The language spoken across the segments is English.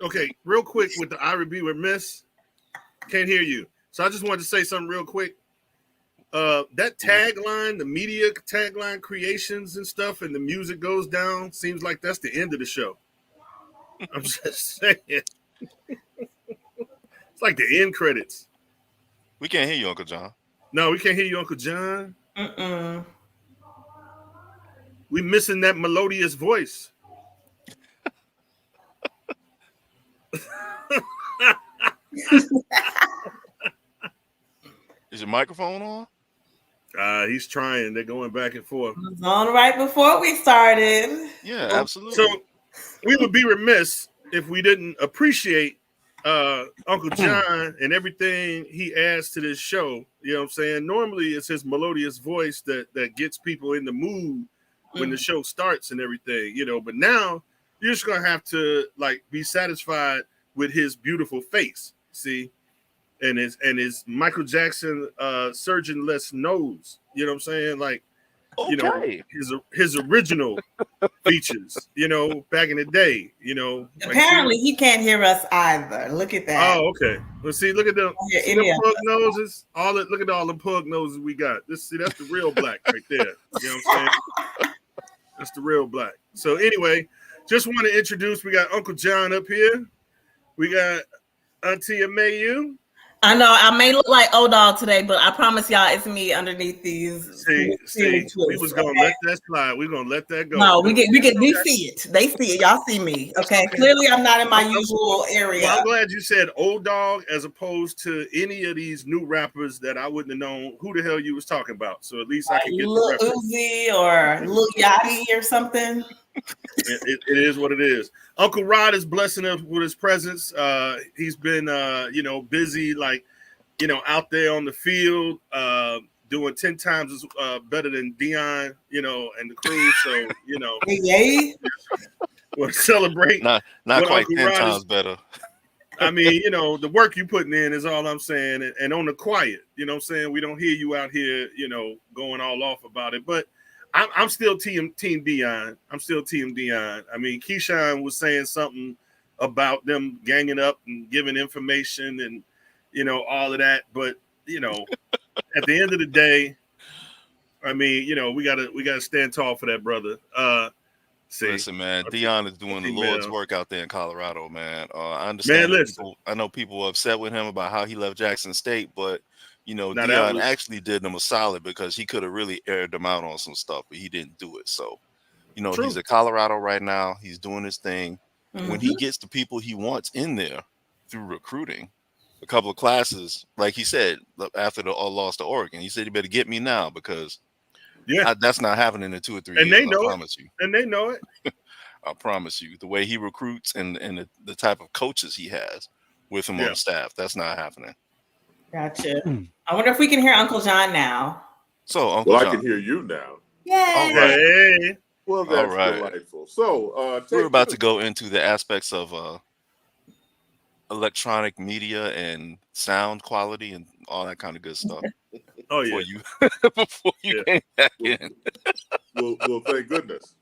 Okay, real quick with the I would be remiss. Can't hear you. So I just wanted to say something real quick. That tagline, the media tagline creations and stuff, and the music goes down, seems like that's the end of the show. I'm just saying. It's like the end credits. We can't hear you, Uncle John. No, we can't hear you, Uncle John. Mm-mm. We missing that melodious voice. Is your microphone on? He's trying. They're going back and forth. It was on right before we started. Yeah, absolutely. So we would be remiss if we didn't appreciate Uncle John and everything he adds to this show. You know what I'm saying? Normally it's his melodious voice that gets people in the mood when the show starts and everything, you know, but now you're just gonna have to like be satisfied with his beautiful face, see, and his Michael Jackson surgeon-less nose. You know what I'm saying? Like, you know, his original features, you know, back in the day, you know. Apparently, like, he can't hear us either. Look at that. Oh, okay. Well, see, look at them. See them pug noses. Look at all the pug noses we got. That's the real black right there. You know what I'm saying? That's the real black. So anyway, just want to introduce. We got Uncle John up here. We got Auntie Amayou. I know I may look like O-Dog today, but I promise y'all it's me underneath these. See, we was gonna let that slide. We're gonna let that go. No, we see it. They see it. Y'all see me. Okay. Clearly I'm not in my usual area. Well, I'm glad you said O-Dog as opposed to any of these new rappers that I wouldn't have known who the hell you was talking about. So at least I can get Lil the reference. Uzi or Lil Yachty or something. It is what it is. Uncle Rod is blessing us with his presence. He's been, busy, like, out there on the field, doing 10 times as better than Dion, and the crew. So, Yay. we'll celebrate. Not quite Uncle 10 Rod times better. I mean, the work you putting in is all I'm saying. And on the quiet, you know what I'm saying? We don't hear you out here, going all off about it. But I'm still team Dion. I'm still team Dion. I mean, Keyshawn was saying something about them ganging up and giving information and, all of that. But, at the end of the day, I mean, we gotta stand tall for that brother. Listen, man, Dion is doing the Lord's work out there in Colorado, man. I understand. I know people are upset with him about how he left Jackson State, but Dion actually did them a solid because he could have really aired them out on some stuff, but he didn't do it. So, he's at Colorado right now. He's doing his thing. Mm-hmm. When he gets the people he wants in there through recruiting, a couple of classes, like he said, after the loss to Oregon, he said, "You better get me now because that's not happening in 2 or 3 years." They know I promise you. And they know it. I promise you. The way he recruits and the type of coaches he has with him on staff, that's not happening. Gotcha. I wonder if we can hear Uncle John now. So, Uncle John. I can hear you now. Yay! All right. Well, that's delightful. So, we're about to go into the aspects of electronic media and sound quality and all that kind of good stuff. Oh yeah. Before you came back in. Well, thank goodness.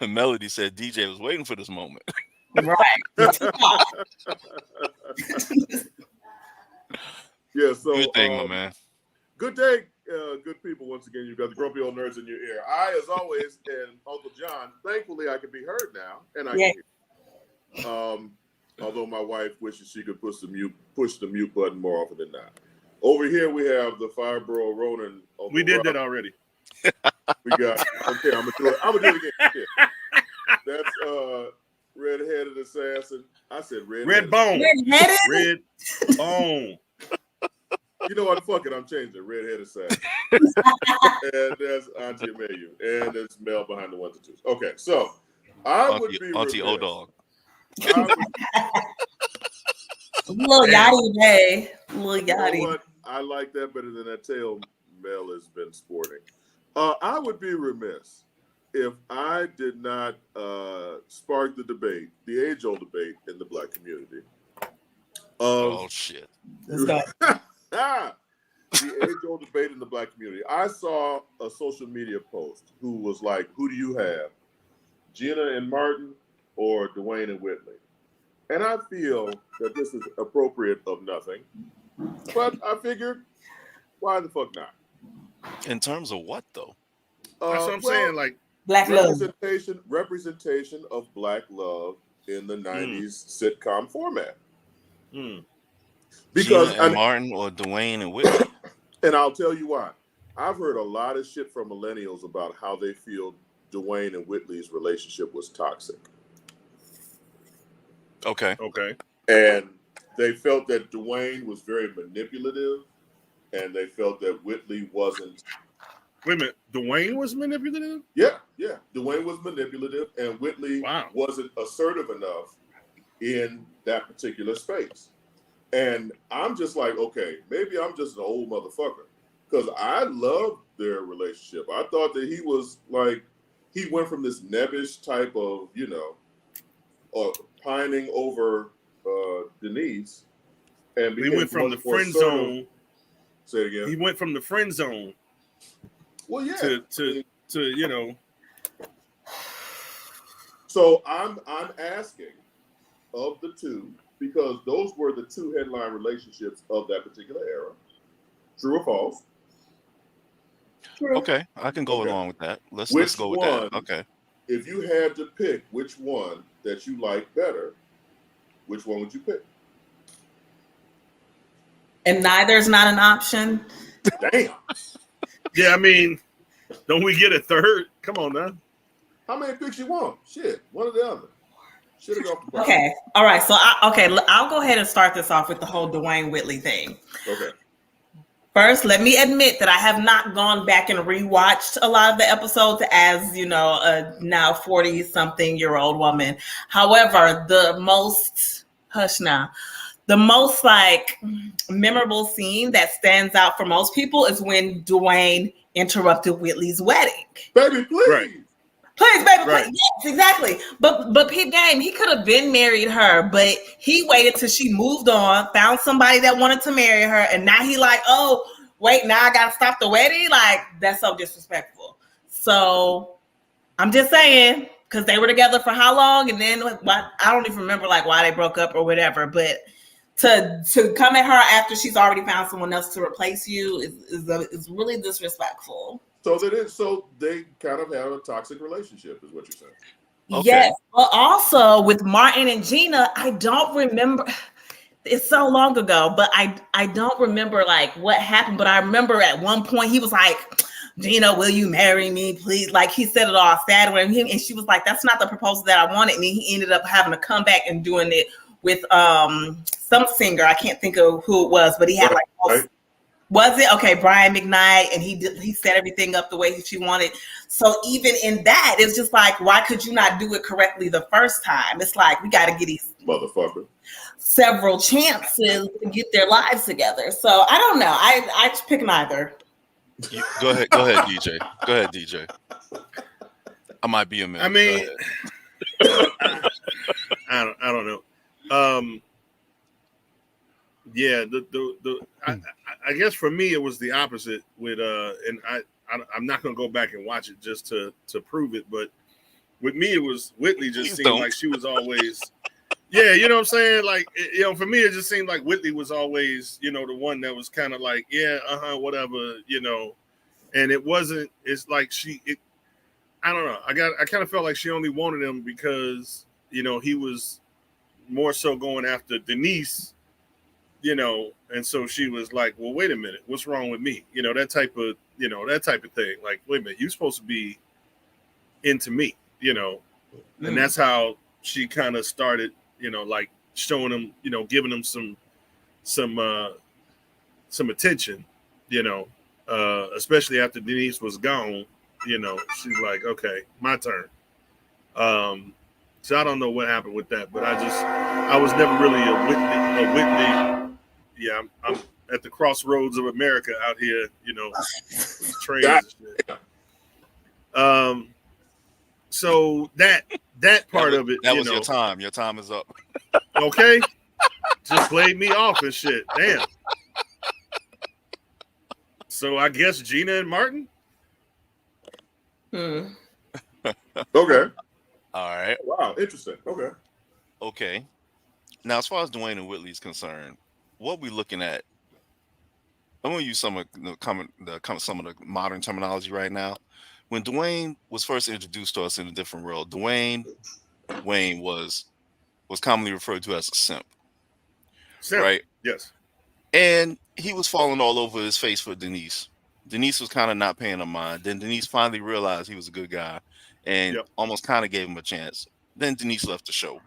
Melody said DJ was waiting for this moment. Right. Yeah, so good thing, my man. Good day, good people. Once again, you've got the grumpy old nerds in your ear. I, as always, and Uncle John. Thankfully, I can be heard now, and I can hear. Although my wife wishes she could push the mute button more often than not. Over here, we have the Fireborough Ronin. We did that already. We got. Okay, I'm gonna do it. I'm gonna do it again. Yeah. That's red-headed assassin. I said red bone. Red-headed. Red bone. You know what? Fuck it. I'm changing it. Red-headed assassin. And that's Auntie Amayou. And it's Mel behind the 1s and 2s. Okay, so I would be Auntie O-Dog. Lil Yachty day. Lil Yachty. You know what? I like that better than that tail Mel has been sporting. I would be remiss if I did not spark the debate, the age-old debate in the Black community. Oh shit! Let's go. The age-old debate in the Black community. I saw a social media post who was like, "Who do you have, Gina and Martin, or Dwayne and Whitley. And I feel that this is appropriate of nothing. But I figured, why the fuck not? In terms of what, though? That's what I'm saying. Like black representation of black love in the 90s sitcom format. Because Gina and Martin or Dwayne and Whitley. And I'll tell you why. I've heard a lot of shit from millennials about how they feel Dwayne and Whitley's relationship was toxic. Okay. And they felt that Dwayne was very manipulative, and they felt that Whitley wasn't. Wait a minute, Dwayne was manipulative? Yeah. Dwayne was manipulative, and Whitley wasn't assertive enough in that particular space. And I'm just like, okay, maybe I'm just an old motherfucker, because I loved their relationship. I thought that he was like, he went from this nebbish type of, pining over Denise, and he went from the friend zone. Say it again. He went from the friend zone. Well, yeah. To So I'm asking of the two, because those were the two headline relationships of that particular era. True or false? True. Okay, I can go along with that. Let's go with that. Okay. If you had to pick which one that you like better, which one would you pick? And neither's not an option. Damn. Yeah, I mean, don't we get a third? Come on now. How many picks you want? Shit, one or the other. Okay. All right. So I'll go ahead and start this off with the whole Dwayne Whitley thing. Okay. First, let me admit that I have not gone back and rewatched a lot of the episodes as, a now 40-something-year-old woman. However, the most memorable scene that stands out for most people is when Dwayne interrupted Whitley's wedding. Baby, please. Right. Please, baby, please. Yes, exactly. But Pete Game, he could have been married her, but he waited till she moved on, found somebody that wanted to marry her, and now he like, oh, wait, now I gotta stop the wedding? Like, that's so disrespectful. So I'm just saying, because they were together for how long? And then I don't even remember why they broke up or whatever, but to come at her after she's already found someone else to replace you is really disrespectful. So they kind of have a toxic relationship, is what you're saying. Okay. Yes, but also with Martin and Gina, I don't remember. It's so long ago, but I don't remember what happened. But I remember at one point he was like, Gina, will you marry me, please? Like he said it all sad with him, and she was like, that's not the proposal that I wanted. And he ended up having to come back and doing it with some singer. I can't think of who it was, but he had right. Was it? Okay, Brian McKnight, and he set everything up the way she wanted. So even in that, it's just like, why could you not do it correctly the first time? It's like, we got to get these motherfucker several chances to get their lives together. So I don't know. I pick neither. Go ahead, DJ. Go ahead, DJ. I might be a minute. I mean, I don't know. Yeah, I guess for me it was the opposite with and I'm not gonna go back and watch it just to prove it, but with me it was Whitley just seemed like she was always you know what I'm saying? Like, for me it just seemed like Whitley was always, the one that was kind of like, whatever, and it wasn't. It's like I don't know. I kind of felt like she only wanted him because he was more so going after Denise. And so she was like, well, wait a minute, what's wrong with me? That type of thing. Like, wait a minute, you're supposed to be into me, and that's how she kind of started, like showing him, giving him some attention, especially after Denise was gone, she's like, okay, my turn. So I don't know what happened with that, but I was never really a Whitney. Yeah, I'm at the crossroads of America out here, with trains and shit. So that part of it, that was your time. Your time is up. Okay, just played me off and shit. Damn. So I guess Gina and Martin. Okay. All right. Wow, interesting. Okay. Now, as far as Dwayne and Whitley is concerned, what we looking at? I'm gonna use some of some of the modern terminology right now. When Dwayne was first introduced to us in a different world, Wayne was commonly referred to as a simp. Right? Yes. And he was falling all over his face for Denise. Denise was kind of not paying him mind. Then Denise finally realized he was a good guy and almost kind of gave him a chance. Then Denise left the show.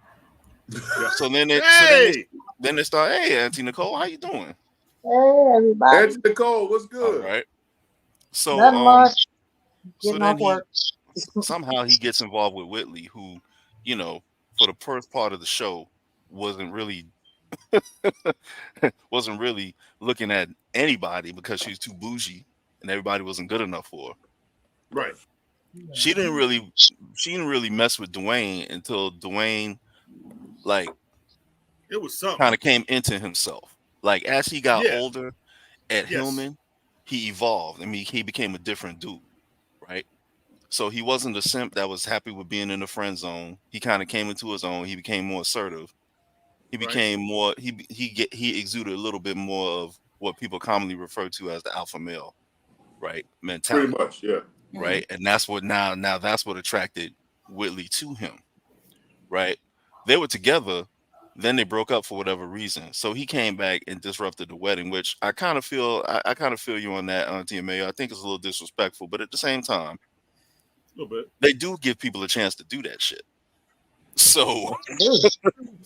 So then they start, hey, Auntie Nicole, how you doing? Hey, everybody. Auntie Nicole, what's good? All right. So not much. So then somehow he gets involved with Whitley, who, you know, for the first part of the show wasn't really looking at anybody because she was too bougie and everybody wasn't good enough for her. Right. She didn't really mess with Dwayne until Dwayne, like, it was something kind of came into himself. Like, as he got older at Hillman, he evolved. I mean, he became a different dude, right? So he wasn't a simp that was happy with being in the friend zone. He kind of came into his own. He became more assertive. He became more. He exuded a little bit more of what people commonly refer to as the alpha male, right? Mentality. Pretty much, yeah. Right, and that's what now that's what attracted Whitley to him, right? They were together, then they broke up for whatever reason. So he came back and disrupted the wedding, which I kind of feel you on that, Auntie Amayou. I think it's a little disrespectful, but at the same time, a little bit. They do give people a chance to do that shit. So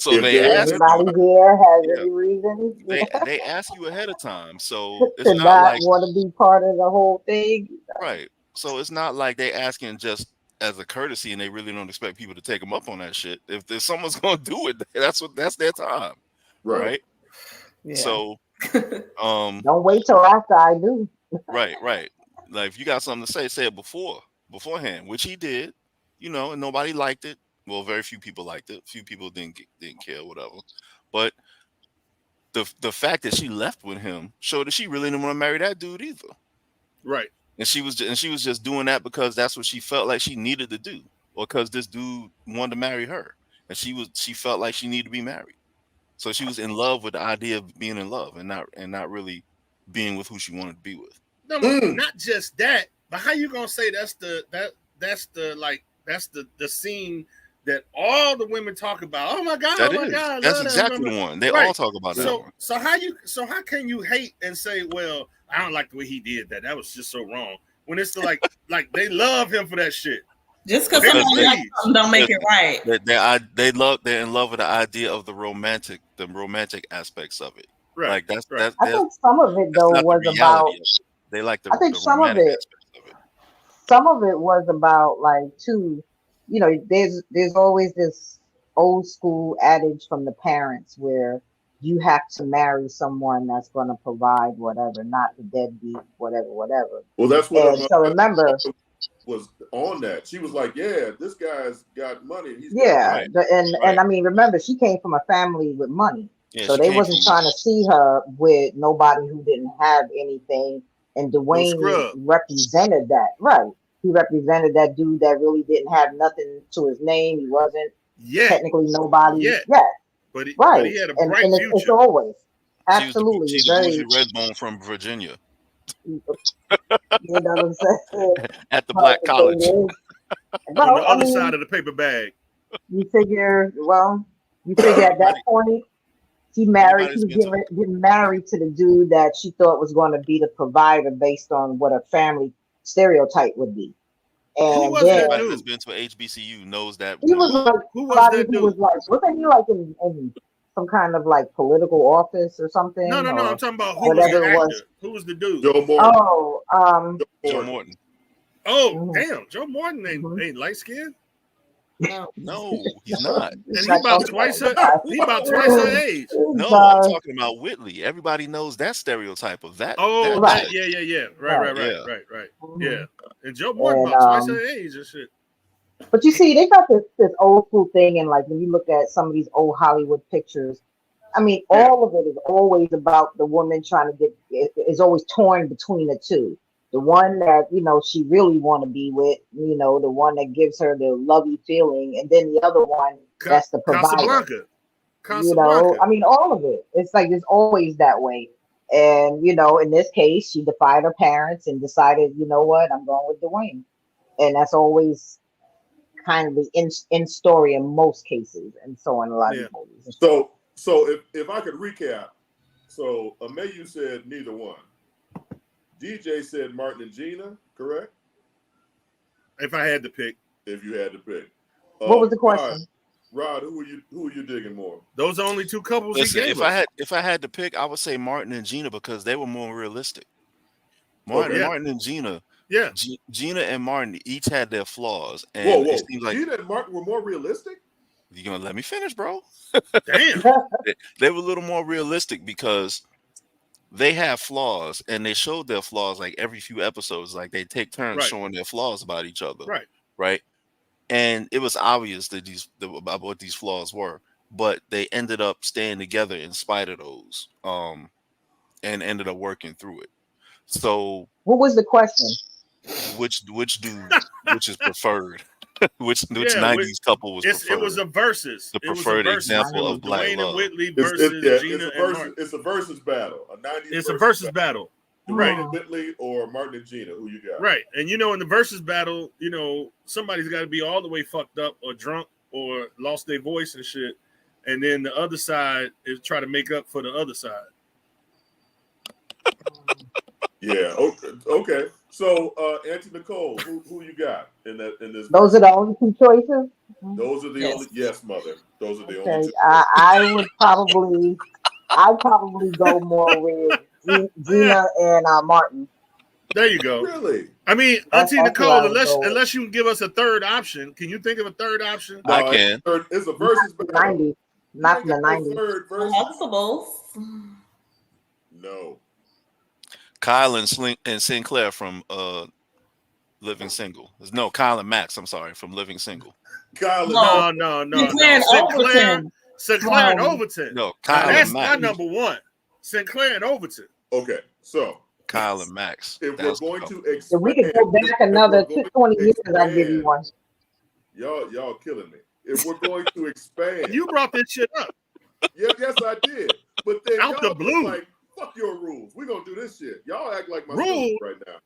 they ask everybody here has any reason. They ask you ahead of time, so it's to not want to be part of the whole thing, right? So it's not like they asking just as a courtesy, and they really don't expect people to take them up on that shit. If there's someone's gonna do it, that's their time, right? Yeah. So don't wait till after I do. Right. Like if you got something to say it beforehand, which he did, you know, and nobody liked it. Well, very few people liked it. Few people didn't care, whatever. But the fact that she left with him showed that she really didn't want to marry that dude either. Right. And she was just doing that because that's what she felt like she needed to do, or because this dude wanted to marry her, and she felt like she needed to be married. So she was in love with the idea of being in love, and not really being with who she wanted to be with. No, not just that, but how you gonna say that's the scene that all the women talk about? Oh my god! That's exactly the one they all talk about. So how can you hate and say, well, I don't like the way he did that. That was just so wrong. When it's like they love him for that shit. Just because somebody don't make it right. They're in love with the idea of the romantic aspects of it. Right. Like that's I think some of it though was about. They like the. I think the some of it. Some of it was about like too. You know, there's always this old school adage from the parents where you have to marry someone that's going to provide whatever, not the deadbeat, whatever. Well, that's what. So remember, was on that. She was like, "Yeah, this guy's got money." And I mean, remember, she came from a family with money, so they wasn't trying to see her with nobody who didn't have anything. And Dwayne represented that, right? He represented that dude that really didn't have nothing to his name. He wasn't technically nobody yet. But he had a and bright future. It's always absolutely she's the Redbone from Virginia. You know what I'm saying? At the Black College. On the other side of the paper bag. You figure at that point, she was getting married to the dude that she thought was going to be the provider based on what a family stereotype would be. And everybody that's been to a HBCU knows that. He was like, who was that dude? Wasn't he like in some kind of like political office or something? No. I'm talking about who was the dude? Joe Morton. Joe Morton. Oh, damn. Joe Morton ain't light skinned. No, he's not. And he about twice her age. No, I'm talking about Whitley. Everybody knows that stereotype of that. Oh, right. Yeah. Right. Yeah. And Joe Morton about twice her age and shit. But you see, they got this old school thing, and like when you look at some of these old Hollywood pictures, I mean, all of it is always about the woman trying to is always torn between the two. the one that she really want to be with, the one that gives her the lovey feeling, and then the other one that's the provider. Casablanca. I mean, all of it. It's like it's always that way. And in this case, she defied her parents and decided, you know what, I'm going with Dwayne. And that's always kind of the in story in most cases, and so in a lot of movies. So if I could recap, so Amayu said neither one. DJay said Martin and Gina, correct? If I had to pick. If you had to pick. What was the question? Rod, who are you digging more? Those are only two couples. Listen, if I had to pick, I would say Martin and Gina because they were more realistic. Martin and Gina. Yeah. Gina and Martin each had their flaws. And whoa. it seems like Gina and Martin were more realistic? You're gonna let me finish, bro. Damn. They were a little more realistic because they have flaws, and they showed their flaws like every few episodes. Like they take turns showing their flaws about each other. Right. And it was obvious that about what these flaws were, but they ended up staying together in spite of those, and ended up working through it. So, what was the question? Which is preferred? which 90s couple was preferred? It was a versus. The preferred example of black Dwayne love. and Whitley versus Gina and Martin. It's a versus battle. It's a versus battle. Right. Whitley or Martin and Gina, who you got? Right. And in the versus battle, somebody's got to be all the way fucked up or drunk or lost their voice and shit. And then the other side is try to make up for the other side. Yeah. Okay. So, Auntie Nicole, who you got in this? Those are the only two choices. Those are the only. Yes, mother. Those are the only two. I'd probably go more with Gina and Martin. There you go. Really? I mean, Auntie Nicole, unless you can give us a third option, can you think of a third option? I can. It's a versus battle. 90s, not from the 90s. Possible. No. Kyle and Sinclair from Living Single. No, Kyle and Max. I'm sorry, from Living Single. Kyle. No. Sinclair and Overton. No, Kyle that's and Max. my number one. Sinclair and Overton. Okay, so Kyle and Max. If we're going to expand, if we can go back another 20 years, I'll give you one. Y'all killing me. If we're going to expand, you brought this shit up. Yes, I did. But then out the blue, like, fuck your rules. We're gonna do this shit. Y'all act like my rules right now.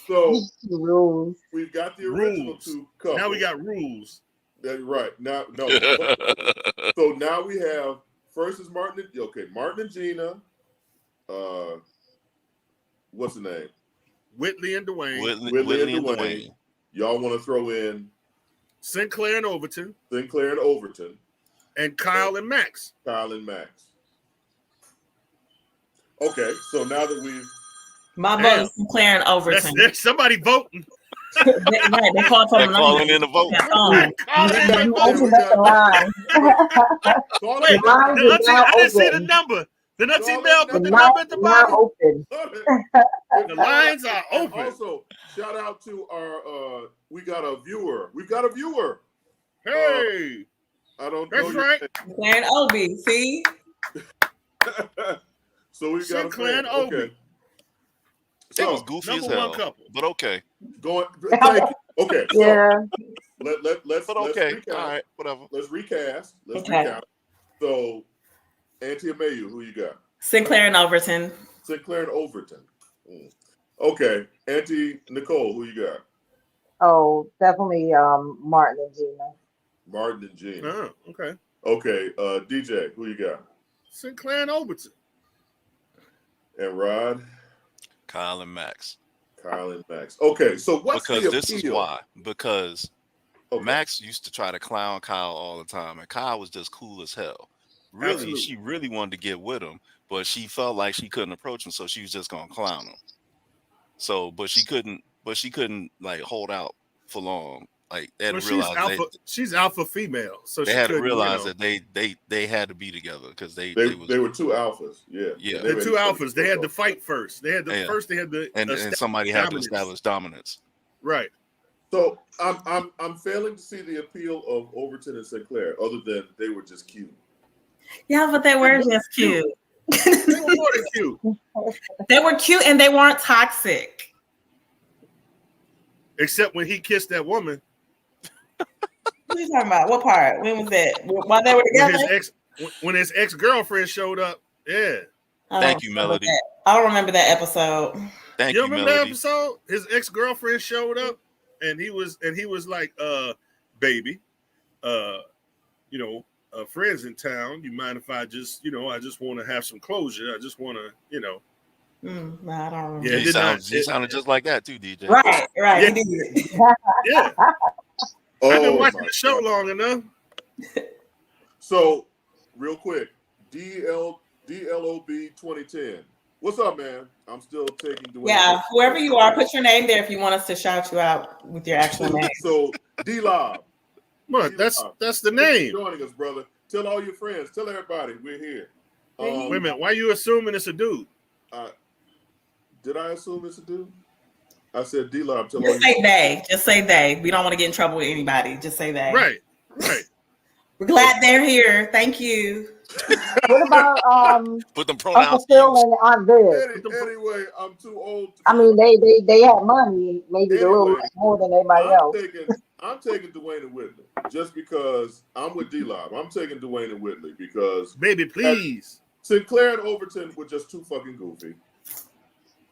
So rules. We've got the original two couples. Now we got rules. That's right. Now, no. So now we have first is Martin. Martin and Gina. What's the name? Whitley and Dwayne. Whitley and Dwayne. Y'all want to throw in Sinclair and Overton. And Kyle and Max. Okay, so now that we've my vote is Sinclair and Overton. There's somebody voting. They calling in the vote. You opened up the line. Wait, I didn't see the number. The nuts email put the number at the bottom. Open. The lines are open. Also, shout out to our we got a viewer. We've got a viewer. Hey. I don't know. That's right. Sinclair and Obi, see? So we got Sinclair and Obi. Okay. So, it was goofy as hell, but okay. Thank you. Okay. So yeah. Let's recast. All right, whatever. Let's recast. Recount. So, Auntie Amayou, who you got? Sinclair and Overton. Okay. Auntie Nicole, who you got? Oh, definitely Martin and Gina. Oh, okay. Okay. DJay, who you got? Sinclair and Overton. And Rod? Kyle and Max. Okay, so what's the appeal? Because this is why. Because Max used to try to clown Kyle all the time, and Kyle was just cool as hell. Really, absolutely. She really wanted to get with him, but she felt like she couldn't approach him, so she was just gonna clown him. So, but she couldn't like hold out for long. Like they had to realize she's alpha female, so they had to realize that they had to be together because they were two alphas. Yeah. They're two alphas. They had to fight first. They had to and somebody had to establish dominance. Right. So I'm failing to see the appeal of Overton and Sinclair, other than they were just cute. Yeah, but they were just cute. They were more than cute. They were cute and they weren't toxic. Except when he kissed that woman. What are you talking about? What part? When was that? While they were together? When his ex-girlfriend showed up. Yeah. Thank you, Melody. I don't remember that episode. Thank you, remember Melody. That episode? His ex-girlfriend showed up and he was like, baby, friends in town. You mind if I just, I just want to have some closure. I just want to, No, I don't remember. Yeah, he sounded just like that too, DJ. Right. Yeah. He did. Yeah. I've been watching the show long enough. So, real quick, DLOB 2010. What's up, man? I'm still taking DeWayne. Yeah, whoever you are, put your name there if you want us to shout you out with your actual name. So, D-Lob. What? That's the name. Joining us, brother. Tell all your friends. Tell everybody we're here. Wait a minute. Why are you assuming it's a dude? Did I assume it's a dude? I said D-Lob. Just say they. Just say they. We don't want to get in trouble with anybody. Just say they. Right. We're glad they're here. Thank you. What about put them pronouns? Uncle Phil and Aunt Viv? Anyway, I'm too old. I mean, they had money, maybe a little more than anybody else. I'm taking Dwayne and Whitley just because I'm with D-Lob. I'm taking Dwayne and Whitley because baby, please. Sinclair and Overton were just too fucking goofy.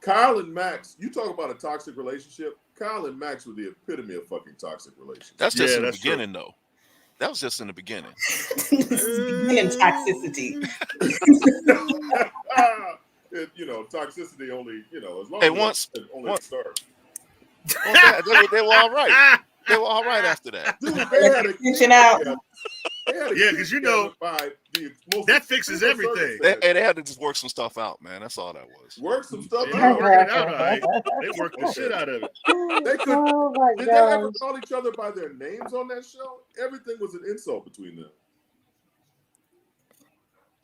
Kyle and Max, you talk about a toxic relationship. Kyle and Max were the epitome of fucking toxic relationship. That's just in the beginning, though. That was just in the beginning. Beginning toxicity. Toxicity only, as long as it only starts. They were all right. They were all right after that. Dude, they had a out. Yeah, because that fixes everything. They had to just work some stuff out, man. That's all that was. Work some stuff out. Working it out, all right. They worked the shit out of it. Did they ever call each other by their names on that show? Everything was an insult between them.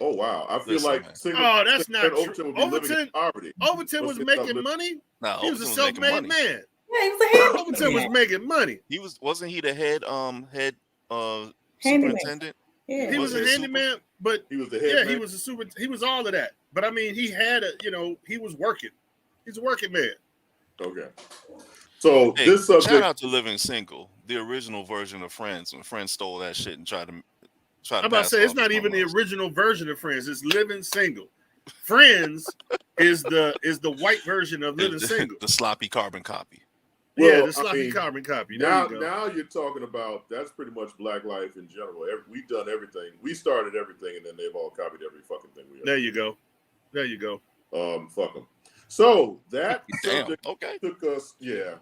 Oh wow! I feel like that's not true. Overton was making money. No, he was a self-made man. Yeah, he was a handyman. Overton was making money. Wasn't he the head superintendent? Yeah. He was a handyman, but he was the head. Yeah, he was all of that. But I mean, he had he was working. He's a working man. Okay. So this subject. Shout out to Living Single, the original version of Friends. When Friends stole that shit and tried to. I'm about to say it's not even the original version of Friends. It's Living Single. Friends is the white version of Living Single. The sloppy carbon copy. The sloppy carbon copy. Now you're talking about that's pretty much Black life in general. We've done everything. We started everything, and then they've all copied every fucking thing we have. There you go. Fuck them. So that subject took us. Yeah,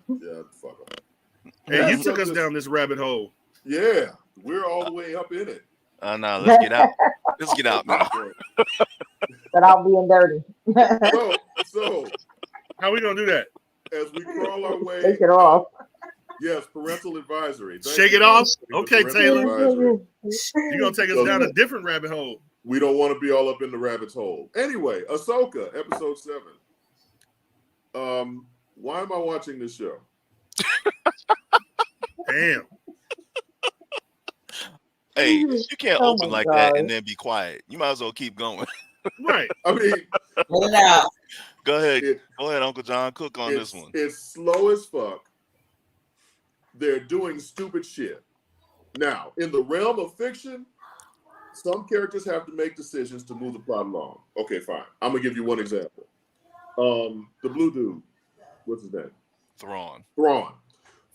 fuck them. Hey, you took us down this rabbit hole. Yeah, we're all the way up in it. No, let's get out. Let's get out now. Without being dirty. So how we gonna do that? As we crawl our way. Take it off. Yes, parental advisory. Shake it off. Okay, Taylor. You're gonna take us down a different rabbit hole. We don't want to be all up in the rabbit's hole. Anyway, Ahsoka, episode 7. Why am I watching this show? Damn. Hey, you can't open like that and then be quiet. You might as well keep going. Right. I mean, let it out. Go ahead, Uncle John. Cook on this one. It's slow as fuck. They're doing stupid shit. Now, in the realm of fiction, some characters have to make decisions to move the plot along. Okay, fine. I'm gonna give you one example. The blue dude. What's his name? Thrawn.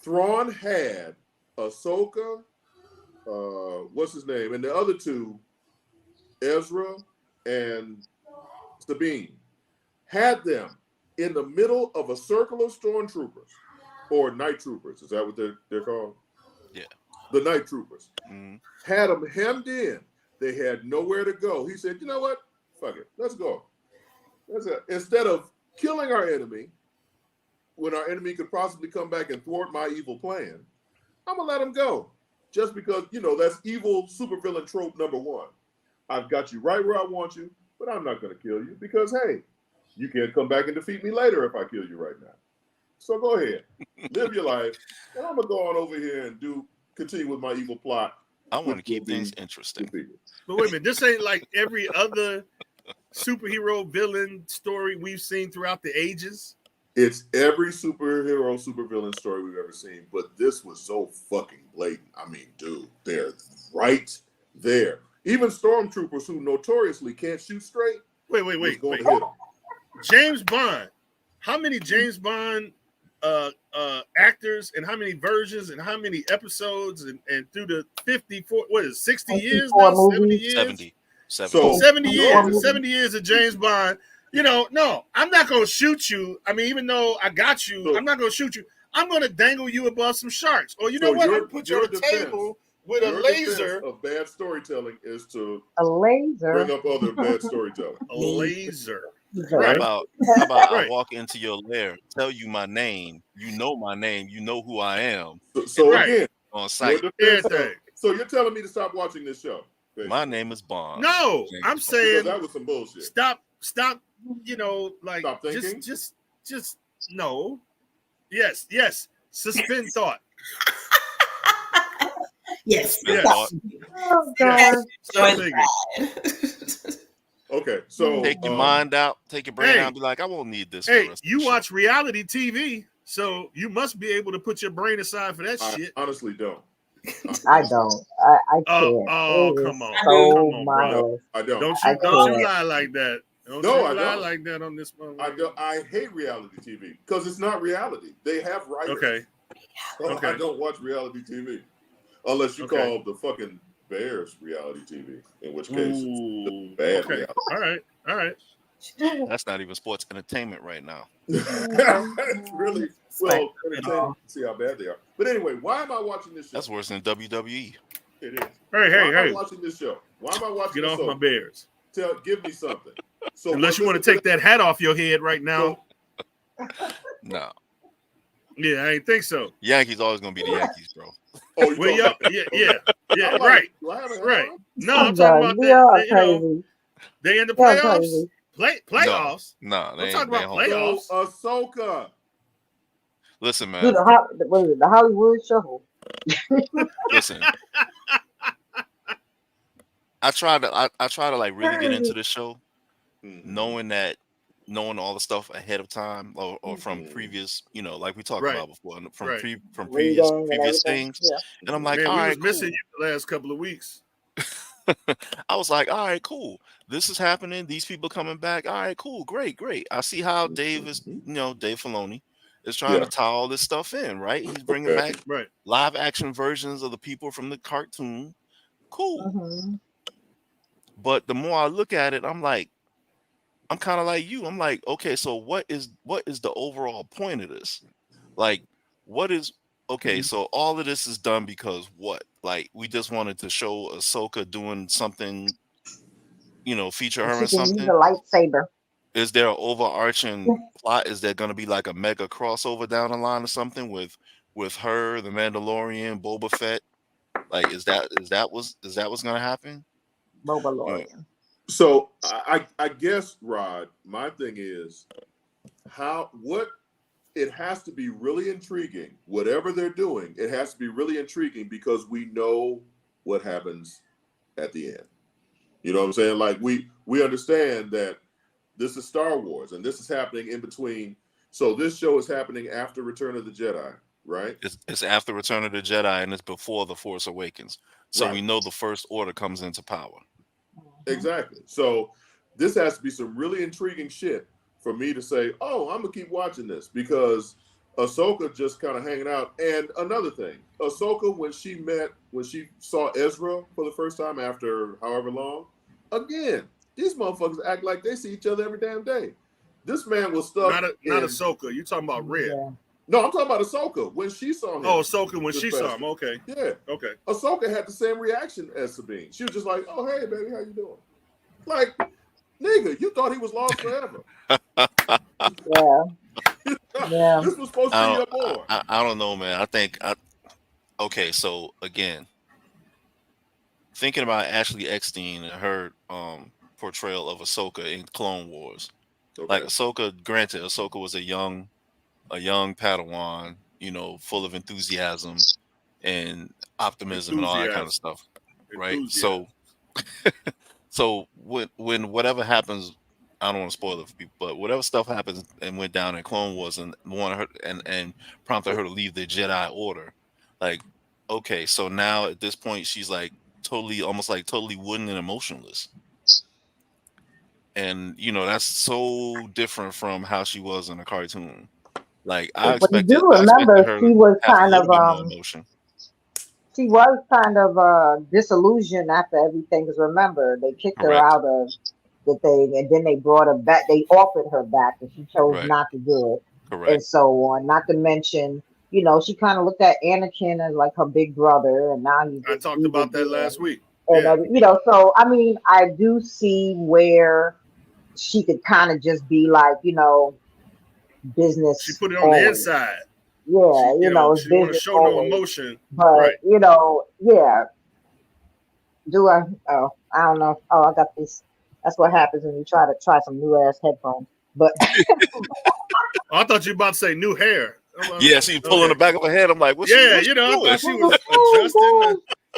Thrawn had Ahsoka. What's his name? And the other two, Ezra and Sabine, had them in the middle of a circle of stormtroopers or night troopers. Is that what they're called? Yeah. The night troopers. Mm-hmm. Had them hemmed in. They had nowhere to go. He said, you know what? Fuck it. Let's go. That's it. Instead of killing our enemy, when our enemy could possibly come back and thwart my evil plan, I'm going to let him go. Just because, that's evil supervillain trope number 1. I've got you right where I want you, but I'm not going to kill you because, hey, you can't come back and defeat me later if I kill you right now. So go ahead, live your life, and I'm going to go on over here and continue with my evil plot. I want to keep things interesting. But wait a minute, this ain't like every other superhero villain story we've seen throughout the ages. It's every superhero, supervillain story we've ever seen, but this was so fucking blatant. I mean, dude, they're right there. Even stormtroopers who notoriously can't shoot straight. Wait. Going to hit them. James Bond. How many James Bond actors and how many versions and how many episodes and through the 60 years now? 70 years? 70. So 70 years. 70 years of James Bond. No, I'm not going to shoot you. I mean, even though I got you, I'm not going to shoot you. I'm going to dangle you above some sharks. Or you know what? I'm going to put you on a table with a laser. Of bad storytelling is to a laser bring up other bad storytelling. A laser. Right. How about I walk into your lair, tell you my name, you know my name, you know who I am. So again, on site. So you're telling me to stop watching this show? Basically. My name is Bond. No, I'm saying that was some bullshit. Stop. Stop thinking. Just no. Yes. Suspend thought. Yes. Oh, God. Okay, so take your mind out, take your brain out, and be like, I won't need this. Hey, you watch reality TV, so you must be able to put your brain aside for that shit. I honestly don't. I don't. I can't. Oh, come on. So mindless. I don't. Don't you lie like that. I lie don't. like that on this one. I hate reality TV because it's not reality. They have writers. Okay. I don't watch reality TV unless you call the fucking Bears reality TV, in which case it's bad reality. All right. That's not even sports entertainment right now. It's really entertainment. See how bad they are. But anyway, why am I watching this show? That's worse than WWE. It is. Hey. Why am I watching this show? Why am I watching? Get off my Bears. Give me something. So unless you want to take that hat off your head right now. No. Yeah, I ain't think so. Yankees always gonna be the Yankees, bro. Oh, yeah, right. No, I'm talking about that. They in the playoffs. Playoffs? No, they I'm talking about playoffs. Ahsoka. Listen, man. Do the Hollywood Shuffle. Listen. I try to like really get into the show, knowing all the stuff ahead of time or from previous, like we talked about before, from previous things. Yeah. And I'm like, all right, missing you the last couple of weeks. I was like, all right, cool. This is happening. These people coming back. All right, cool, great. I see how Dave is, Dave Filoni is trying to tie all this stuff in, right? He's bringing back live action versions of the people from the cartoon. Cool. Mm-hmm. But the more I look at it, I'm kind of like you. I'm like, okay, so what is the overall point of this? Like, what is so all of this is done because what? Like, we just wanted to show Ahsoka doing something, feature her in something. Use a lightsaber. Is there an overarching plot? Is there going to be like a mega crossover down the line or something with her, the Mandalorian, Boba Fett? Like, is that what's going to happen? Mandalorian. So I guess, Rod, my thing is it has to be really intriguing. Whatever they're doing, it has to be really intriguing because we know what happens at the end. You know what I'm saying? Like we understand that this is Star Wars and this is happening in between. So this show is happening after Return of the Jedi, right? It's after Return of the Jedi and it's before The Force Awakens. So we know the First Order comes into power. Exactly. So this has to be some really intriguing shit for me to say, oh, I'm going to keep watching this because Ahsoka just kind of hanging out. And another thing, Ahsoka, when she saw Ezra for the first time after however long, again, these motherfuckers act like they see each other every damn day. This man was stuck. Not Ahsoka. You talking about Red? Yeah. No, I'm talking about Ahsoka when she saw him. Oh, Ahsoka when she saw him. Okay. Yeah. Okay. Ahsoka had the same reaction as Sabine. She was just like, "Oh, hey, baby, how you doing?" Like, nigga, you thought he was lost forever. Yeah. This was supposed to be your boy. I don't know, man. I think. Okay, so again, thinking about Ashley Eckstein and her portrayal of Ahsoka in Clone Wars, like Ahsoka. Granted, Ahsoka was a young Padawan, full of enthusiasm and optimism and all that kind of stuff, right? So when whatever happens I don't want to spoil it for people, but whatever stuff happens and went down in Clone Wars and wanted her and prompted her to leave the Jedi Order, like, okay, so now at this point she's like almost like totally wooden and emotionless, and that's so different from how she was in a cartoon. Like I expected her she was to have kind a of little bit more emotion. She was kind of disillusioned after everything. Because remember, they kicked her out of the thing, and then they brought her back. They offered her back, and she chose not to do it, and so on. Not to mention, she kind of looked at Anakin as like her big brother, and now I talked about that last week. And so I mean, I do see where she could kind of just be like, business. She put it on the inside. Yeah, she didn't want to show no emotion. But yeah. Do I? Oh, I don't know. Oh, I got this. That's what happens when you try some new ass headphones. But I thought you were about to say new hair. Yeah, she pulling the back of her head. I'm like, what's she I thought she was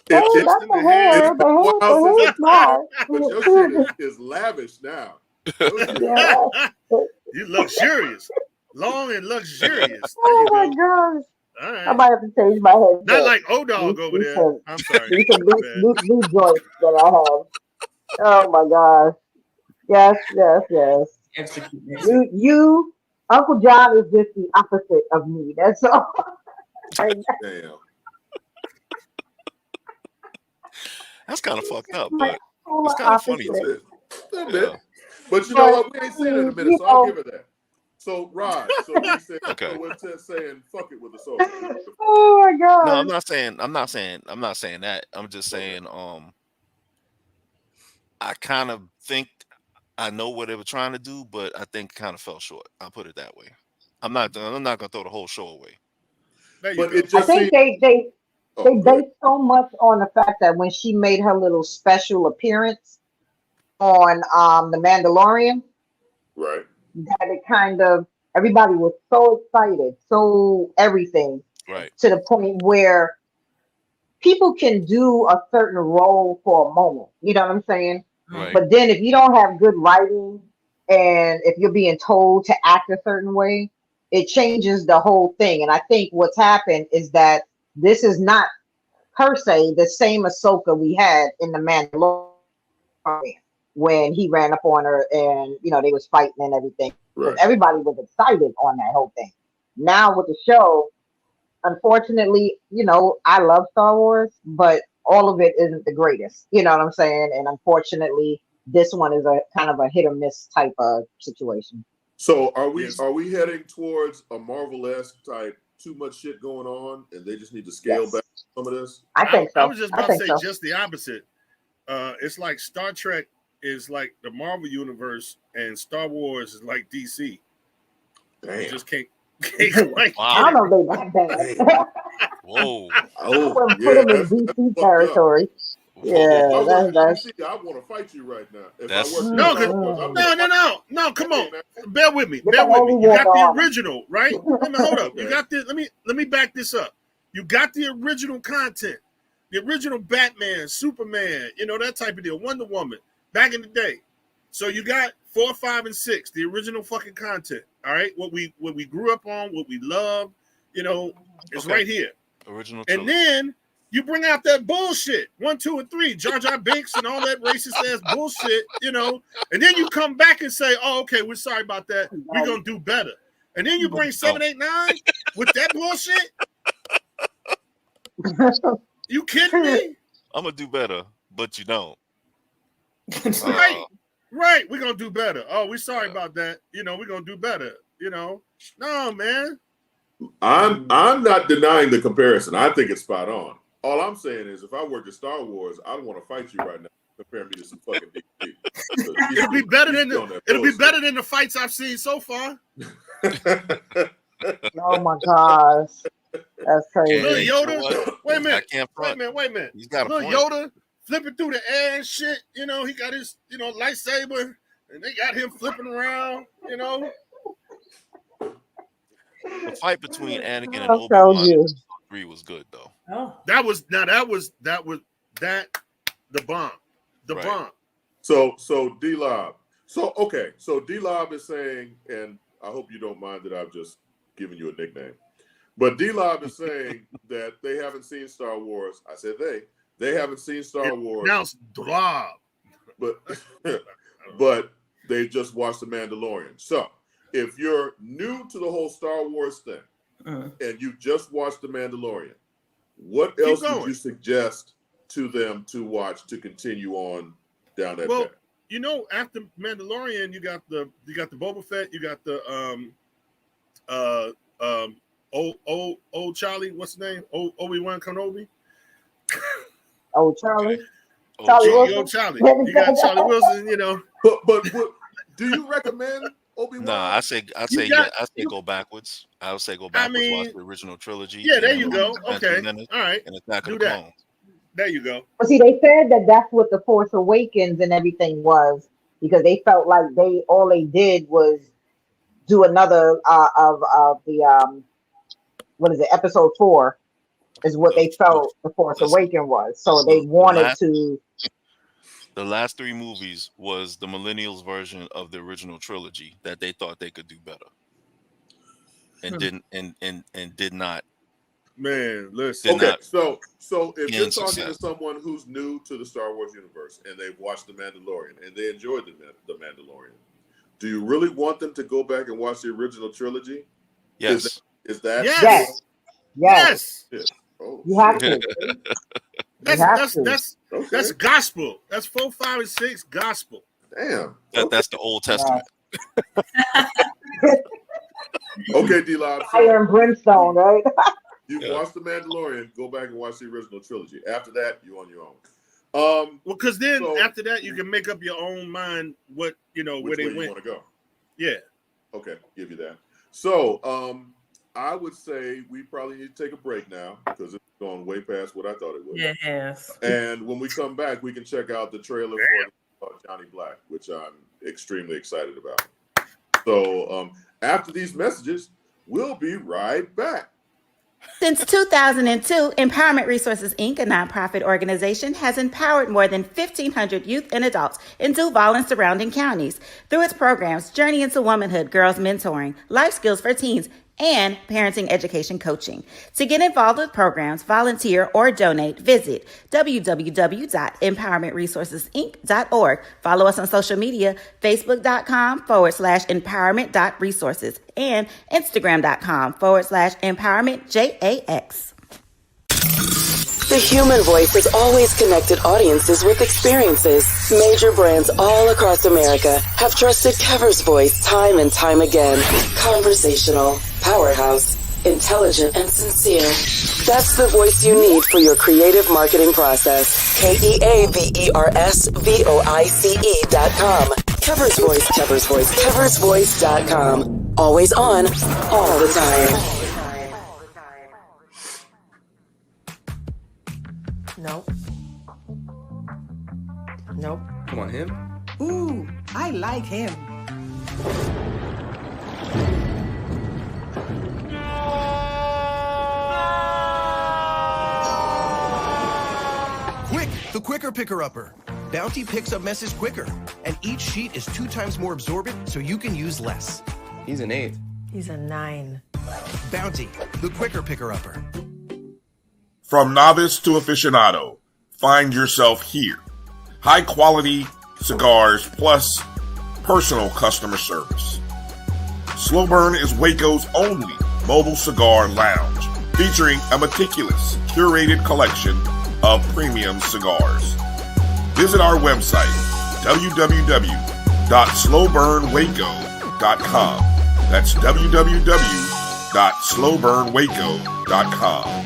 adjusting the hair. The hair small. But your shit is lavish now. You luxurious. Long and luxurious. Oh my gosh. All right. I might have to change my head. Not like O-Dog over there. I'm sorry. These are new joints that I have. Oh my gosh. Yes. Execute. You, Uncle John is just the opposite of me. That's all. Damn. That's kind of fucked up, but it's kind of funny too. A bit. But you know what? We ain't seen it in a minute, so I'll give her that. So Rod, so we said, okay. So we're saying fuck it with Ahsoka. Oh my god. No, I'm not saying that. I'm just saying I kind of think I know what they were trying to do, but I think it kind of fell short. I'll put it that way. I'm not gonna throw the whole show away. But it just I think they based so much on the fact that when she made her little special appearance on The Mandalorian, right, that it kind of everybody was so excited, so everything, right, to the point where people can do a certain role for a moment. You know what I'm saying? Right. But then if you don't have good writing and if you're being told to act a certain way, it changes the whole thing. And I think what's happened is that this is not per se the same Ahsoka we had in The Mandalorian when he ran up on her and they was fighting and everything. Right. Everybody was excited on that whole thing. Now with the show, unfortunately, I love Star Wars, but all of it isn't the greatest. You know what I'm saying? And unfortunately, this one is a kind of a hit or miss type of situation. So are we heading towards a Marvel-esque type, too much shit going on, and they just need to scale back some of this? I think so. I was just about to say just the opposite. It's like Star Trek is like the Marvel universe, and Star Wars is like DC. Damn. You just can't wow. I don't know they that bad. Whoa. I wouldn't put them in DC territory. Yeah, that's. I want to fight you right now. If No, come on. Bear with me. You got the original, right? Hold up. You got the. Let me back this up. You got the original content, the original Batman, Superman, that type of deal, Wonder Woman, back in the day. So you got 4, 5, and 6, the original fucking content. All right, what we grew up on, what we love, it's right here. Original. And then you bring out that bullshit, 1, 2, and 3, Jar Jar Binks and all that racist ass bullshit, and then you come back and say, "Oh, okay, we're sorry about that. We're gonna do better." And then you bring 7, 8, 9 with that bullshit. You kidding me? I'm gonna do better, but you don't. Right. We're gonna do better. Oh, we're sorry about that. We're gonna do better. No, man. I'm not denying the comparison. I think it's spot on. All I'm saying is, if I worked at Star Wars, I don't want to fight you right now. Compare me to some fucking DC. It'll be better than the fights I've seen so far. Oh my gosh, that's crazy. Little Yoda. Wait a minute. He's got a little point. Yoda flipping through the air and shit. He got his lightsaber, and they got him flipping around. The fight between Anakin and Obi-Wan 3 was good though. Oh. That was the bomb. The bomb. So D-Lob. So okay, so D-Lob is saying, and I hope you don't mind that I've just given you a nickname, but D-Lob is saying that they haven't seen Star Wars. I said they haven't seen Star Wars. Now it's Blob. But they just watched The Mandalorian. So if you're new to the whole Star Wars thing and you just watched The Mandalorian, what else would you suggest to them to watch to continue on down that path? You know, after Mandalorian, you got the Boba Fett, you got the old Charlie, what's his name? Obi-Wan Kenobi. Old Charlie. Charlie Wilson. You got Charlie Wilson, you know. But do you recommend Obi-Wan? No, I say go backwards. I would say go backwards, watch the original trilogy. Yeah, there you go. Okay. All right. And Attack of the Clones. There you go. But see, they said that that's what the Force Awakens and everything was, because they felt like all they did was do another of the what is it, episode 4 is what they felt the Force Awakens was. So they wanted to. The last 3 movies was the millennials version of the original trilogy that they thought they could do better, and didn't and did not. Man, listen. Okay, so if you're talking to someone who's new to the Star Wars universe and they've watched The Mandalorian and they enjoyed the Mandalorian, do you really want them to go back and watch the original trilogy? Yes. Is that? Yes. Oh, you have to. That's gospel. That's 4, 5, and 6 gospel. Damn. That's the Old Testament. Okay, D-Lob. Fire and brimstone, right? You watch The Mandalorian, go back and watch the original trilogy. After that, you're on your own. Because then after that, you can make up your own mind where they went. You want to go. Yeah. Okay, give you that. So, I would say we probably need to take a break now because it's gone way past what I thought it would. Yes. And when we come back, we can check out the trailer for Johnny Black, which I'm extremely excited about. So, after these messages, we'll be right back. Since 2002, Empowerment Resources, Inc., a nonprofit organization, has empowered more than 1,500 youth and adults in Duval and surrounding counties. Through its programs, Journey into Womanhood, Girls Mentoring, Life Skills for Teens, and parenting education coaching. To get involved with programs, volunteer, or donate, visit www.empowermentresourcesinc.org. Follow us on social media, facebook.com/empowerment.resources and instagram.com/empowermentJAX. The human voice has always connected audiences with experiences. Major brands all across America have trusted Kever's voice time and time again. Conversational, powerhouse, intelligent, and sincere. That's the voice you need for your creative marketing process. KEAVERSVOICE.com. Kever's Voice, Kever's Voice, KeversVoice.com. Always on, all the time. Nope. Come on, him? Ooh, I like him. Quick, the quicker picker-upper. Bounty picks up messes quicker, and each sheet is 2 times more absorbent, so you can use less. He's an 8. He's a 9. Bounty, the quicker picker-upper. From novice to aficionado, find yourself here. High quality cigars plus personal customer service. Slow Burn is Waco's only mobile cigar lounge, featuring a meticulous, curated collection of premium cigars. Visit our website, www.slowburnwaco.com. That's www.slowburnwaco.com.